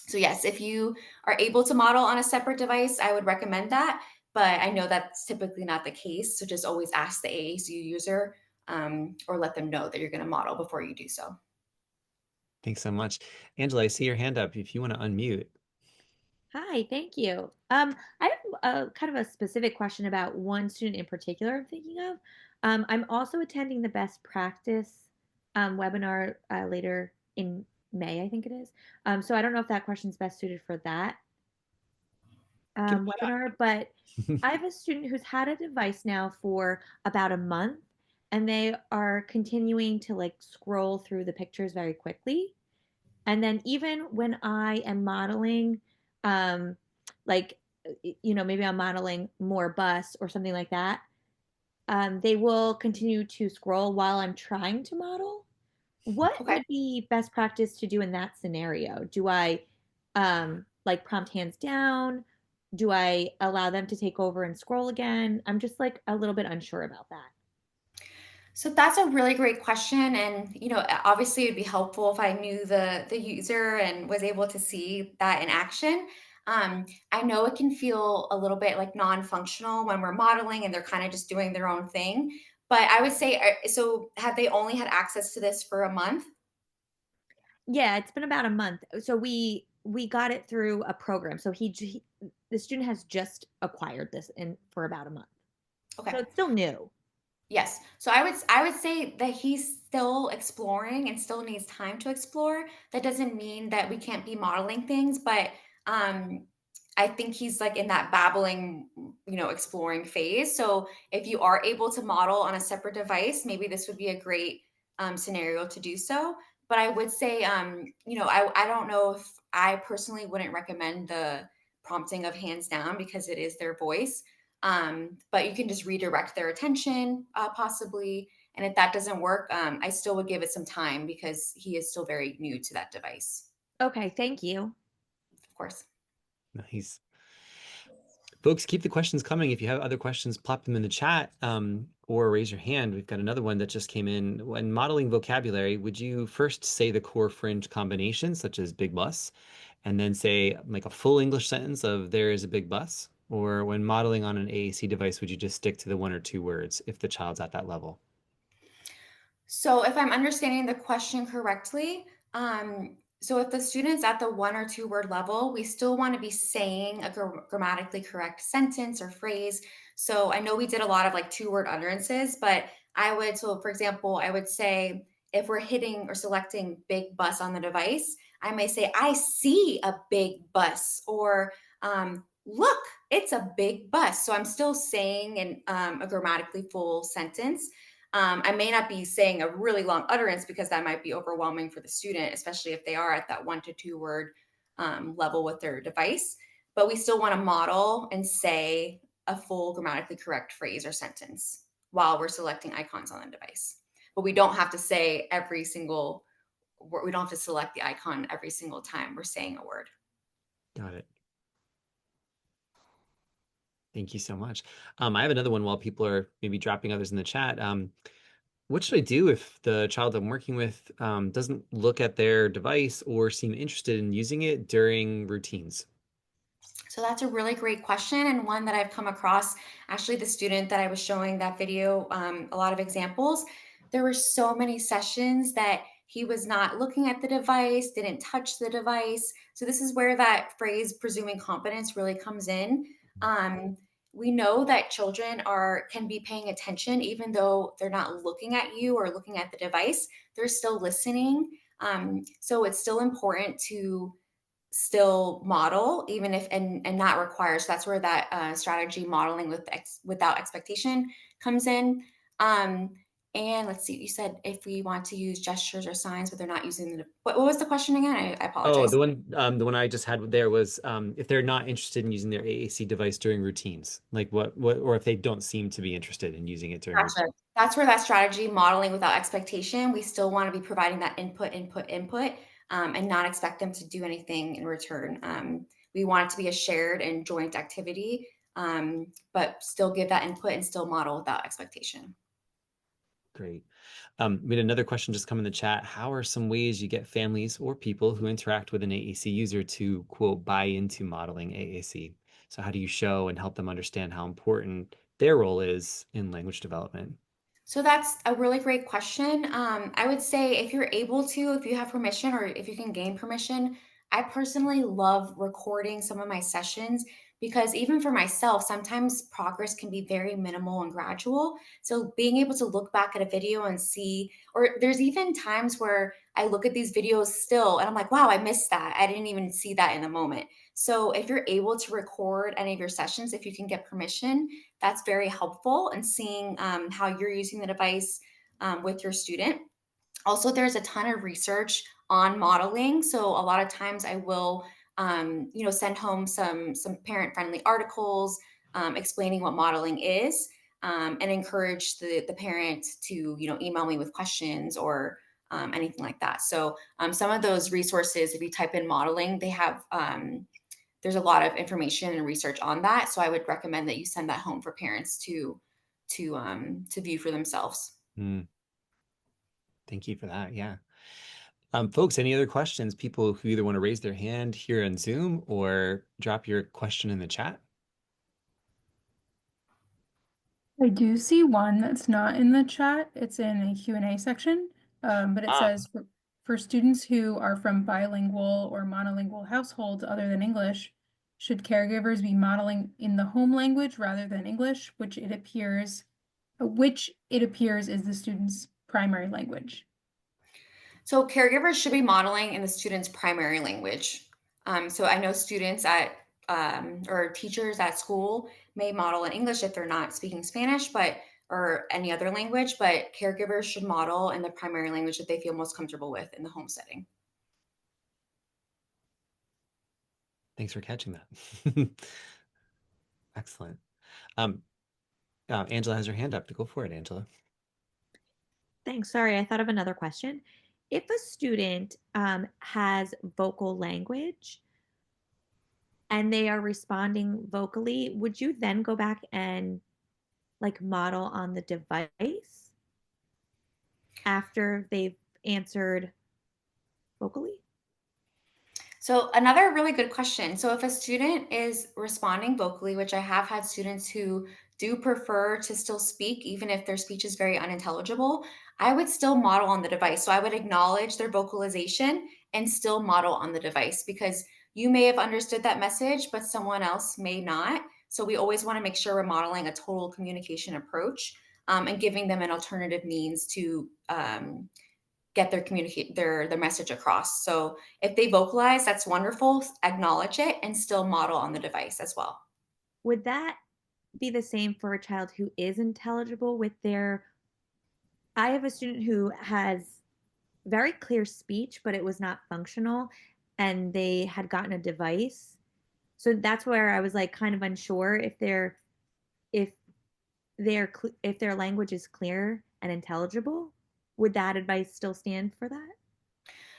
So yes, if you are able to model on a separate device, I would recommend that. But I know that's typically not the case. So just always ask the AAC user or let them know that you're going to model before you do so. Thanks so much. Angela, I see your hand up if you want to unmute. Hi, thank you. I have a kind of a specific question about one student in particular I'm thinking of. I'm also attending the best practice webinar later in May, I think it is. So I don't know if that question is best suited for that Give it webinar, but a shot. I have a student who's had a device now for about a month, and they are continuing to like scroll through the pictures very quickly. And then even when I am modeling, um, like, maybe I'm modeling more bus or something like that, they will continue to scroll while I'm trying to model. What Okay. would be best practice to do in that scenario? Do I like prompt hands down? Do I allow them to take over and scroll again? I'm just like a little bit unsure about that. So that's a really great question, and obviously it'd be helpful if I knew the user and was able to see that in action. I know it can feel a little bit like non-functional when we're modeling and they're kind of just doing their own thing. But I would say, so have they only had access to this for a month? Yeah, it's been about a month. So we got it through a program. So the student has just acquired this in for about a month. Okay. So it's still new. Yes. So I would say that he's still exploring and still needs time to explore. That doesn't mean that we can't be modeling things, but um I think he's like in that babbling, exploring phase. So if you are able to model on a separate device, maybe this would be a great scenario to do so. But I would say, I don't know if I personally wouldn't recommend the prompting of hands down because it is their voice. But you can just redirect their attention, possibly. And if that doesn't work, I still would give it some time because he is still very new to that device, Okay, thank you. of course. Nice. Folks, keep the questions coming. If you have other questions, plop them in the chat or raise your hand. We've got another one that just came in. When modeling vocabulary, would you first say the core fringe combinations, such as big bus, and then say like a full English sentence of there is a big bus? Or when modeling on an AAC device, would you just stick to the 1 or 2 words if the child's at that level? So if I'm understanding the question correctly, so if the student's at the 1 or 2 word level, we still want to be saying a grammatically correct sentence or phrase. So I know we did a lot of like 2 word utterances, but so for example, I would say if we're hitting or selecting big bus on the device, I may say, I see a big bus, or look, it's a big bus. So I'm still saying a grammatically full sentence. I may not be saying a really long utterance because that might be overwhelming for the student, especially if they are at that 1 to 2 word level with their device. But we still want to model and say a full grammatically correct phrase or sentence while we're selecting icons on the device. But we don't have to say every single word. We don't have to select the icon every single time we're saying a word. Got it. Thank you so much. I have another one while people are maybe dropping others in the chat. What should I do if the child I'm working with doesn't look at their device or seem interested in using it during routines? So that's a really great question, and one that I've come across. Actually, the student that I was showing that video, a lot of examples, there were so many sessions that he was not looking at the device, didn't touch the device. So this is where that phrase presuming competence really comes in. Um, we know that children can be paying attention even though they're not looking at you or looking at the device. They're still listening. So it's still important to still model even if and not require. So that's where that strategy modeling without expectation comes in. And let's see, you said if we want to use gestures or signs but they're not using what was the question again? I Oh, apologize. the one I just had there was if they're not interested in using their AAC device during routines, like or if they don't seem to be interested in using it during routines. Gotcha. That's where that strategy modeling without expectation, we still want to be providing that input, and not expect them to do anything in return. We want it to be a shared and joint activity, but still give that input and still model without expectation. Great. We had another question just come in the chat. How are some ways you get families or people who interact with an AAC user to, quote, buy into modeling AAC? So how do you show and help them understand how important their role is in language development? So that's a really great question. I would say if you're able to, if you have permission or if you can gain permission, I personally love recording some of my sessions because even for myself, sometimes progress can be very minimal and gradual. So being able to look back at a video and see, or there's even times where I look at these videos still and I'm like, wow, I missed that. I didn't even see that in the moment. So if you're able to record any of your sessions, if you can get permission, that's very helpful in seeing how you're using the device with your student. Also, there's a ton of research on modeling. So a lot of times I will, send home some parent-friendly articles explaining what modeling is, and encourage the parent to, email me with questions or anything like that. So some of those resources, if you type in modeling, they have there's a lot of information and research on that. So I would recommend that you send that home for parents to view for themselves. Mm, thank you for that. Yeah. Folks, any other questions? People who either want to raise their hand here on Zoom or drop your question in the chat. I do see one that's not in the chat. It's in a Q&A section, but it says for students who are from bilingual or monolingual households other than English, should caregivers be modeling in the home language rather than English, which it appears is the student's primary language? So caregivers should be modeling in the student's primary language. So I know students or teachers at school may model in English if they're not speaking Spanish, or any other language, but caregivers should model in the primary language that they feel most comfortable with in the home setting. Thanks for catching that. Excellent. Angela has her hand up to go for it, Angela. Thanks. Sorry, I thought of another question. If a student has vocal language, and they are responding vocally, would you then go back and like model on the device after they've answered vocally? So another really good question. So if a student is responding vocally, which I have had students who do prefer to still speak, even if their speech is very unintelligible, I would still model on the device. So I would acknowledge their vocalization and still model on the device because you may have understood that message, but someone else may not. So we always want to make sure we're modeling a total communication approach and giving them an alternative means to get their message across. So if they vocalize, that's wonderful. Acknowledge it and still model on the device as well. Would that be the same for a child who is intelligible with their? I have a student who has very clear speech, but it was not functional, and they had gotten a device. So that's where I was like kind of unsure if if if their language is clear and intelligible, would that advice still stand for that?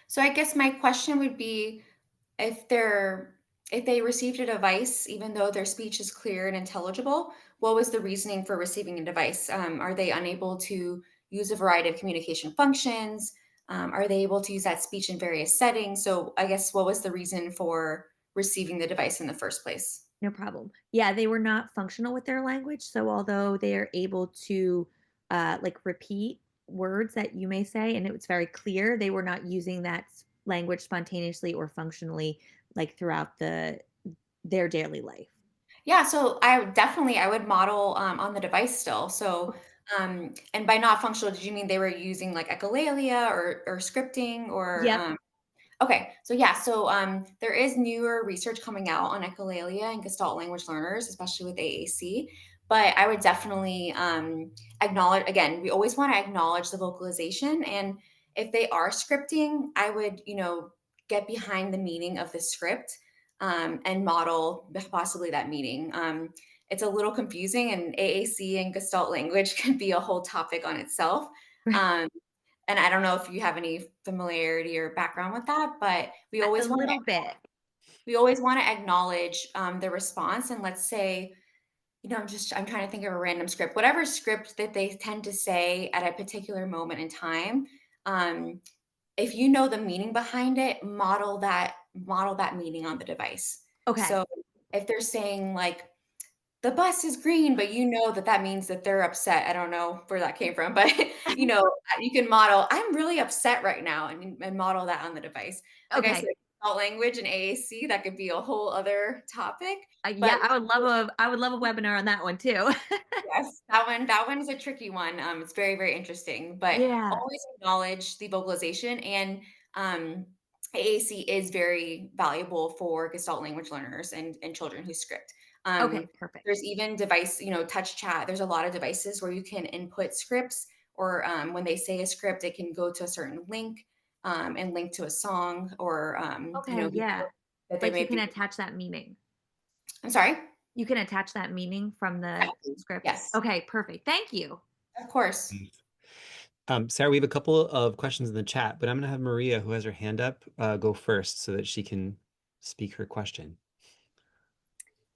So I guess my question would be if they received a device, even though their speech is clear and intelligible, what was the reasoning for receiving a device? Are they unable to use a variety of communication functions? Are they able to use that speech in various settings? So I guess what was the reason for receiving the device in the first place? No problem. Yeah, they were not functional with their language. So although they are able to like repeat words that you may say, and it was very clear, they were not using that language spontaneously or functionally like throughout their daily life. Yeah, so I would model on the device still. So and by not functional, did you mean they were using like echolalia or scripting or Yep. okay, so yeah, so there is newer research coming out on echolalia and Gestalt language learners, especially with AAC. But I would definitely acknowledge, again, we always want to acknowledge the vocalization. And if they are scripting, I would, get behind the meaning of the script and model possibly that meaning. It's a little confusing, and AAC and Gestalt language can be a whole topic on itself. Um, and I don't know if you have any familiarity or background with that, but A little bit. we always want to acknowledge the response. And let's say, I'm trying to think of a random script, whatever script that they tend to say at a particular moment in time. Um, if you know the meaning behind it, model that meaning on the device. Okay. So if they're saying like the bus is green, but you know that that means that they're upset. I don't know where that came from, but you can model, I'm really upset right now and model that on the device. Like I said, Okay. adult language and AAC, that could be a whole other topic. Yeah, But I would love a webinar on that one too. yes, that one is a tricky one. It's very, very interesting, but Yeah. always acknowledge the vocalization and AAC is very valuable for Gestalt language learners and children who script. Okay, Um, perfect. there's even device, touch chat. There's a lot of devices where you can input scripts, or when they say a script, it can go to a certain link and link to a song, or Okay, yeah. that they Like may you can be. attach that meaning. I'm sorry. You can attach that meaning from the Exactly. script. Yes, Okay, perfect. Thank you. of course. Nice. Sarah, we have a couple of questions in the chat, but I'm going to have Maria, who has her hand up, go first so that she can speak her question.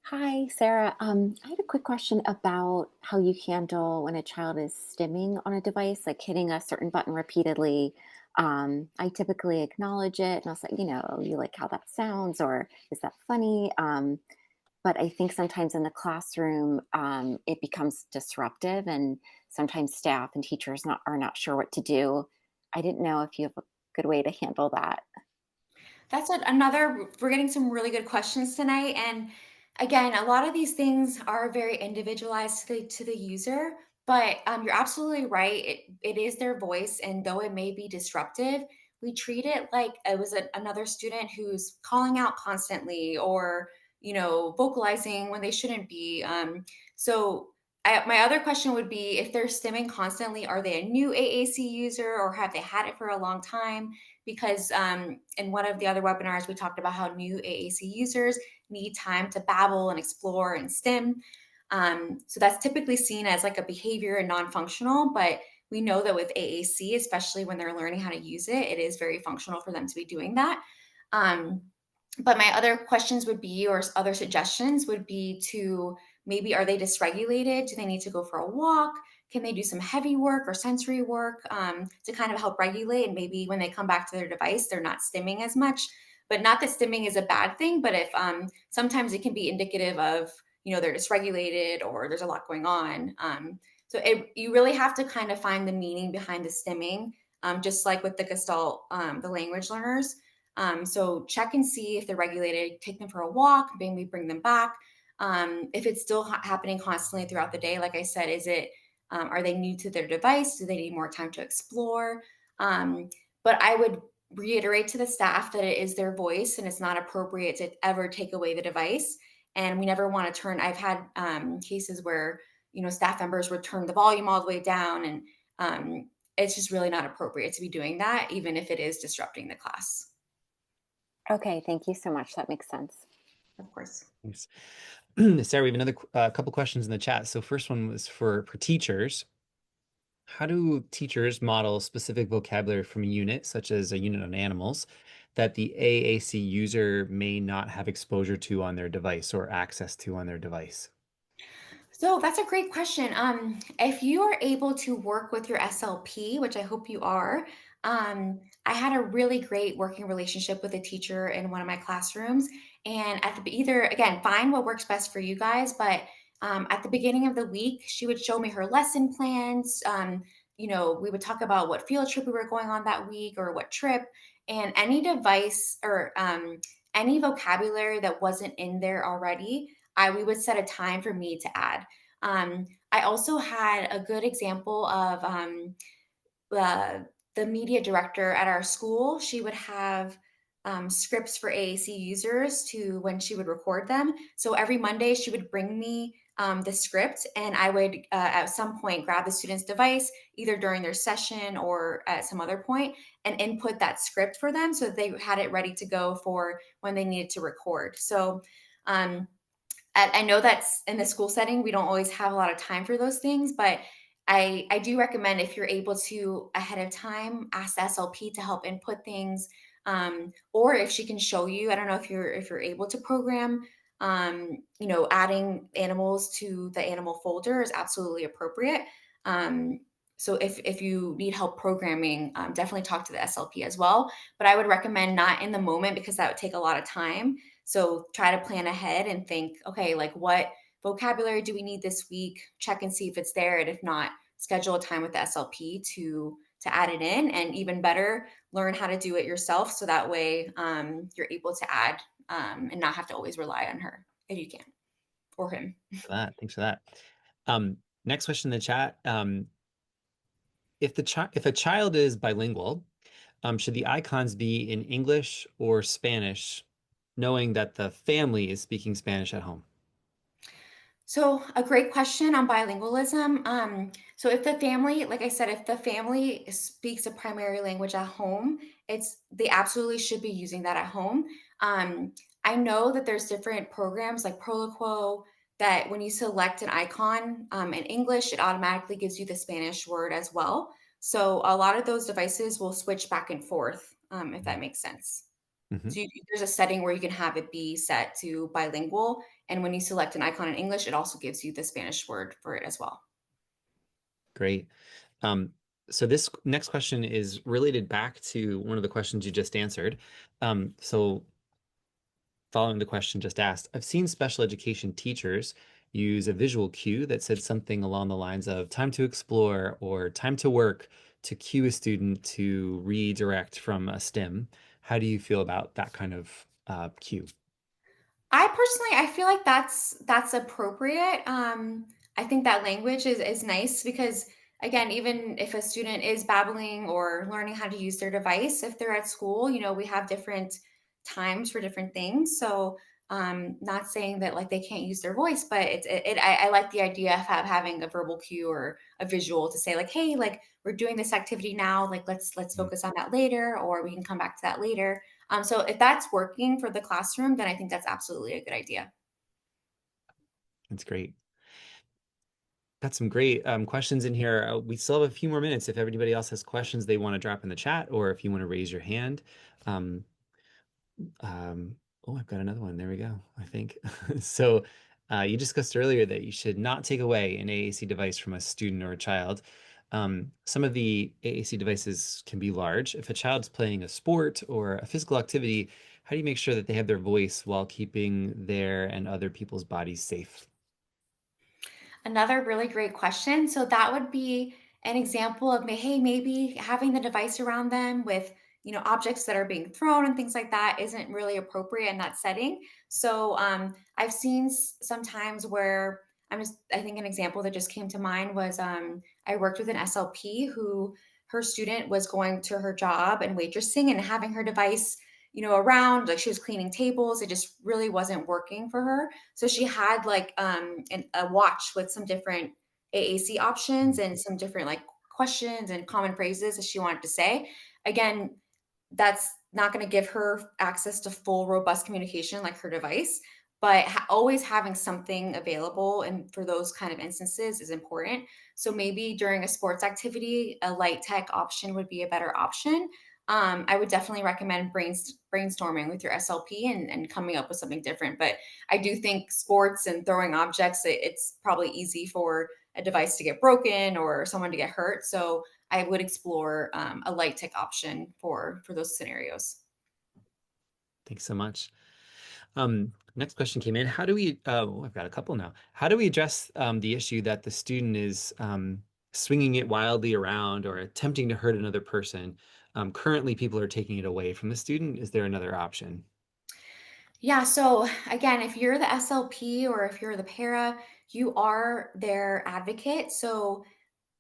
Hi, Sarah. I had a quick question about how you handle when a child is stimming on a device, like hitting a certain button repeatedly. I typically acknowledge it and I'll say, you like how that sounds, or is that funny? But I think sometimes in the classroom, it becomes disruptive, and sometimes staff and teachers are not sure what to do. I didn't know if you have a good way to handle that. That's we're getting some really good questions tonight. And again, a lot of these things are very individualized to the user, but you're absolutely right. It is their voice. And though it may be disruptive, we treat it like it was another student who's calling out constantly or, vocalizing when they shouldn't be. My other question would be if they're stimming constantly, are they a new AAC user or have they had it for a long time? Because in one of the other webinars, we talked about how new AAC users need time to babble and explore and stim. So that's typically seen as like a behavior and non-functional, but we know that with AAC, especially when they're learning how to use it, it is very functional for them to be doing that. But my other questions would be, or other suggestions would be to maybe, are they dysregulated? Do they need to go for a walk? Can they do some heavy work or sensory work to kind of help regulate? And maybe when they come back to their device, they're not stimming as much. But not that stimming is a bad thing, but if sometimes it can be indicative of, they're dysregulated or there's a lot going on. You really have to kind of find the meaning behind the stimming, just like with the Gestalt, the language learners. So check and see if they're regulated, take them for a walk, maybe bring them back. If it's still happening constantly throughout the day, like I said, are they new to their device? Do they need more time to explore? But I would reiterate to the staff that it is their voice and it's not appropriate to ever take away the device. And we never want to I've had cases where, staff members would turn the volume all the way down, and it's just really not appropriate to be doing that, even if it is disrupting the class. Okay, thank you so much. That makes sense. Of course. Thanks. Sarah, we have another couple questions in the chat. So first one was for teachers. How do teachers model specific vocabulary from a unit, such as a unit on animals, that the AAC user may not have exposure to on their device or access to on their device? So that's a great question. If you are able to work with your SLP, which I hope you are, I had a really great working relationship with a teacher in one of my classrooms. And either, again, find what works best for you guys, but at the beginning of the week, she would show me her lesson plans. We would talk about what field trip we were going on that week or what trip, and any device or any vocabulary that wasn't in there already, we would set a time for me to add. I also had a good example of the media director at our school. She would have scripts for AAC users to when she would record them. So every Monday, she would bring me the script, and I would at some point grab the student's device, either during their session or at some other point, and input that script for them so they had it ready to go for when they needed to record. So I know that's in the school setting, we don't always have a lot of time for those things, but I do recommend, if you're able to ahead of time, ask the SLP to help input things, or if she can show you. I don't know if you're able to program. Adding animals to the animal folder is absolutely appropriate. So if you need help programming, definitely talk to the SLP as well. But I would recommend not in the moment, because that would take a lot of time. So try to plan ahead and think, okay, like what vocabulary do we need this week? Check and see if it's there. And if not, schedule a time with the SLP to add it in. And even better, learn how to do it yourself. So that way you're able to add and not have to always rely on her if you can, or him. Thanks for that. Next question in the chat. If a child is bilingual, should the icons be in English or Spanish, knowing that the family is speaking Spanish at home? So a great question on bilingualism. So if the family, like I said, if the family speaks a primary language at home, they absolutely should be using that at home. I know that there's different programs like Proloquo that when you select an icon in English, it automatically gives you the Spanish word as well. So a lot of those devices will switch back and forth, if that makes sense. Mhm. So there's a setting where you can have it be set to bilingual. And when you select an icon in English, it also gives you the Spanish word for it as well. Great. So this next question is related back to one of the questions you just answered. So following the question just asked, I've seen special education teachers use a visual cue that said something along the lines of time to explore or time to work to cue a student to redirect from a STEM. How do you feel about that kind of cue? I feel like that's appropriate. I think that language is nice because, again, even if a student is babbling or learning how to use their device, if they're at school, we have different times for different things. So not saying that like they can't use their voice, but I like the idea of having a verbal cue or a visual to say like, hey, like we're doing this activity now, like let's focus on that later, or we can come back to that later. So if that's working for the classroom, then I think that's absolutely a good idea. That's great. Got some great questions in here. We still have a few more minutes. If everybody else has questions they want to drop in the chat, or if you want to raise your hand. Um, Oh, I've got another one. There we go, I think. So you discussed earlier that you should not take away an AAC device from a student or a child. Some of the AAC devices can be large. If a child's playing a sport or a physical activity, how do you make sure that they have their voice while keeping their and other people's bodies safe? Another really great question. So that would be an example of hey, maybe having the device around them with objects that are being thrown and things like that isn't really appropriate in that setting. So I've seen sometimes where I think an example that just came to mind was I worked with an SLP who her student was going to her job and waitressing and having her device around, like she was cleaning tables. It just really wasn't working for her. So she had like a watch with some different AAC options and some different like questions and common phrases that she wanted to say. Again, that's not going to give her access to full robust communication like her device, but always having something available and for those kind of instances is important. So maybe during a sports activity, a light tech option would be a better option. I would definitely recommend brainstorming with your SLP and coming up with something different. But I do think sports and throwing objects, it's probably easy for a device to get broken or someone to get hurt. So I would explore a light tech option for those scenarios. Thanks so much. Next question came in. How do we, I've got a couple now. How do we address the issue that the student is swinging it wildly around or attempting to hurt another person? Currently, people are taking it away from the student. Is there another option? Yeah. So again, if you're the SLP or if you're the para, you are their advocate. So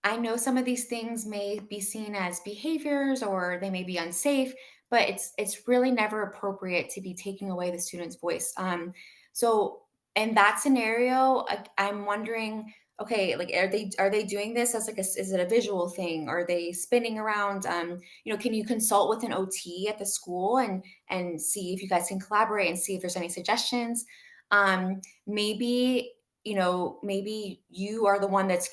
I know some of these things may be seen as behaviors or they may be unsafe, but it's really never appropriate to be taking away the student's voice. So in that scenario, I'm wondering, okay, like are they doing this as like is it a visual thing? Are they spinning around? Can you consult with an OT at the school and see if you guys can collaborate and see if there's any suggestions? Maybe you are the one that's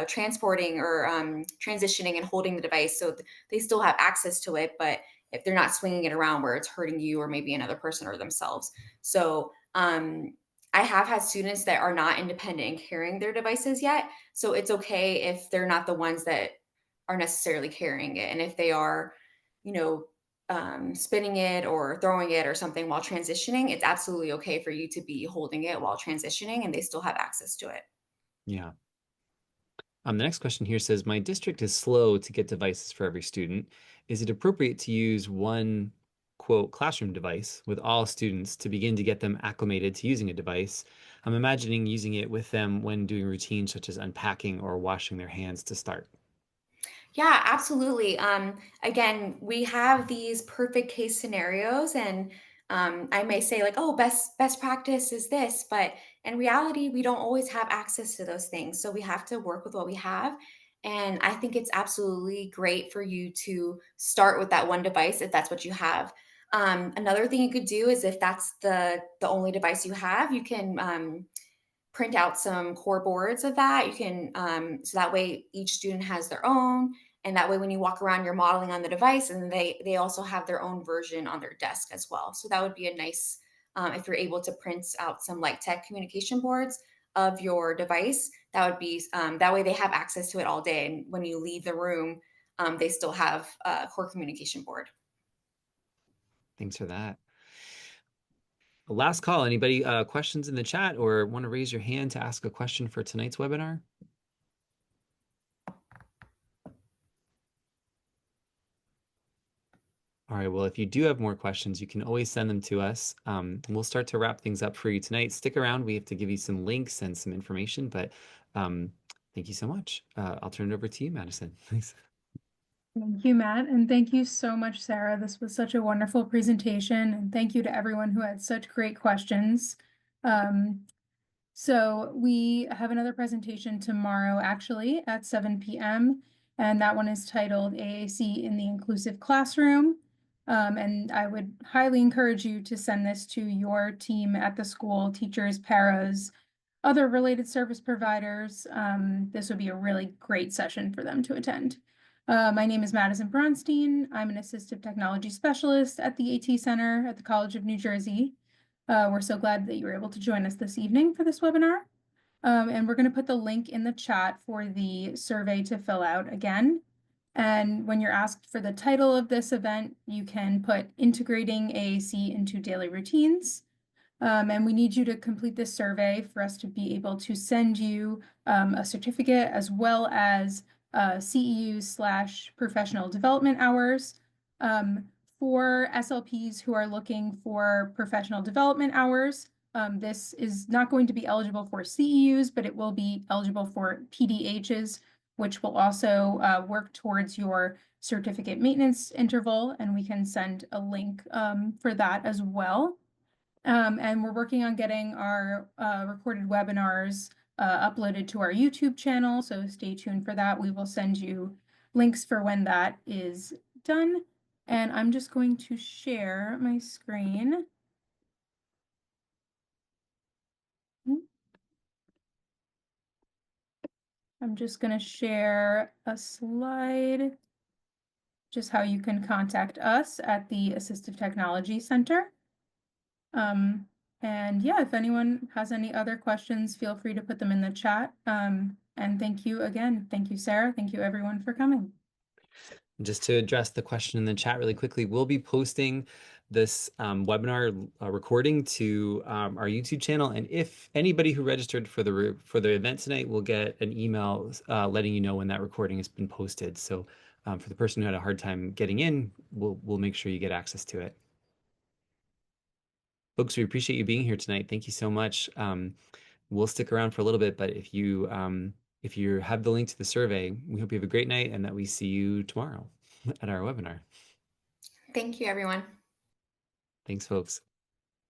transporting or transitioning and holding the device, so they still have access to it, but if they're not swinging it around where it's hurting you or maybe another person or themselves. So I have had students that are not independent in carrying their devices yet, so it's okay if they're not the ones that are necessarily carrying it, and if they are, you know, spinning it or throwing it or something while transitioning, it's absolutely okay for you to be holding it while transitioning and they still have access to it. Yeah. The next question here says, my district is slow to get devices for every student. Is it appropriate to use one, quote, classroom device with all students to begin to get them acclimated to using a device? I'm imagining using it with them when doing routines such as unpacking or washing their hands to start. Yeah, absolutely. Again, we have these perfect case scenarios, and I may say like, "Oh, best practice is this," but in reality, we don't always have access to those things. So we have to work with what we have. And I think it's absolutely great for you to start with that one device if that's what you have. Another thing you could do is if that's the only device you have, you can print out some core boards of that. You can, so that way each student has their own. And that way, when you walk around, you're modeling on the device, and they also have their own version on their desk as well. So that would be a nice, if you're able to print out some light tech communication boards of your device, that would be, that way they have access to it all day. And when you leave the room, they still have a core communication board. Thanks for that. Last call. Anybody questions in the chat or want to raise your hand to ask a question for tonight's webinar? All right, well, if you do have more questions, you can always send them to us. We'll start to wrap things up for you tonight. Stick around. We have to give you some links and some information, but thank you so much. I'll turn it over to you, Madison. Thanks. Thank you, Matt, and thank you so much, Sarah. This was such a wonderful presentation, and thank you to everyone who had such great questions. So we have another presentation tomorrow, actually, at 7 p.m., and that one is titled AAC in the Inclusive Classroom. And I would highly encourage you to send this to your team at the school, teachers, paras, other related service providers. This would be a really great session for them to attend. My name is Madison Bronstein. I'm an assistive technology specialist at the AT Center at the College of New Jersey. We're so glad that you were able to join us this evening for this webinar. And we're going to put the link in the chat for the survey to fill out again. And when you're asked for the title of this event, you can put Integrating AAC into Daily Routines. And we need you to complete this survey for us to be able to send you a certificate as well as CEU/professional development hours. For SLPs who are looking for professional development hours, this is not going to be eligible for CEUs, but it will be eligible for PDHs, which will also work towards your certificate maintenance interval, and we can send a link for that as well. And we're working on getting our recorded webinars uploaded to our YouTube channel, so stay tuned for that. We will send you links for when that is done. And I'm just going to share my screen. I'm just going to share a slide, just how you can contact us at the Assistive Technology Center. And yeah, if anyone has any other questions, feel free to put them in the chat. And thank you again. Thank you, Sarah. Thank you, everyone, for coming. Just to address the question in the chat really quickly, we'll be posting this webinar recording to our YouTube channel. And if anybody who registered for the event tonight will get an email letting you know when that recording has been posted. So for the person who had a hard time getting in, we'll make sure you get access to it. Folks, we appreciate you being here tonight. Thank you so much. We'll stick around for a little bit, but if you have the link to the survey, we hope you have a great night and that we see you tomorrow at our webinar. Thank you, everyone. Thanks, folks.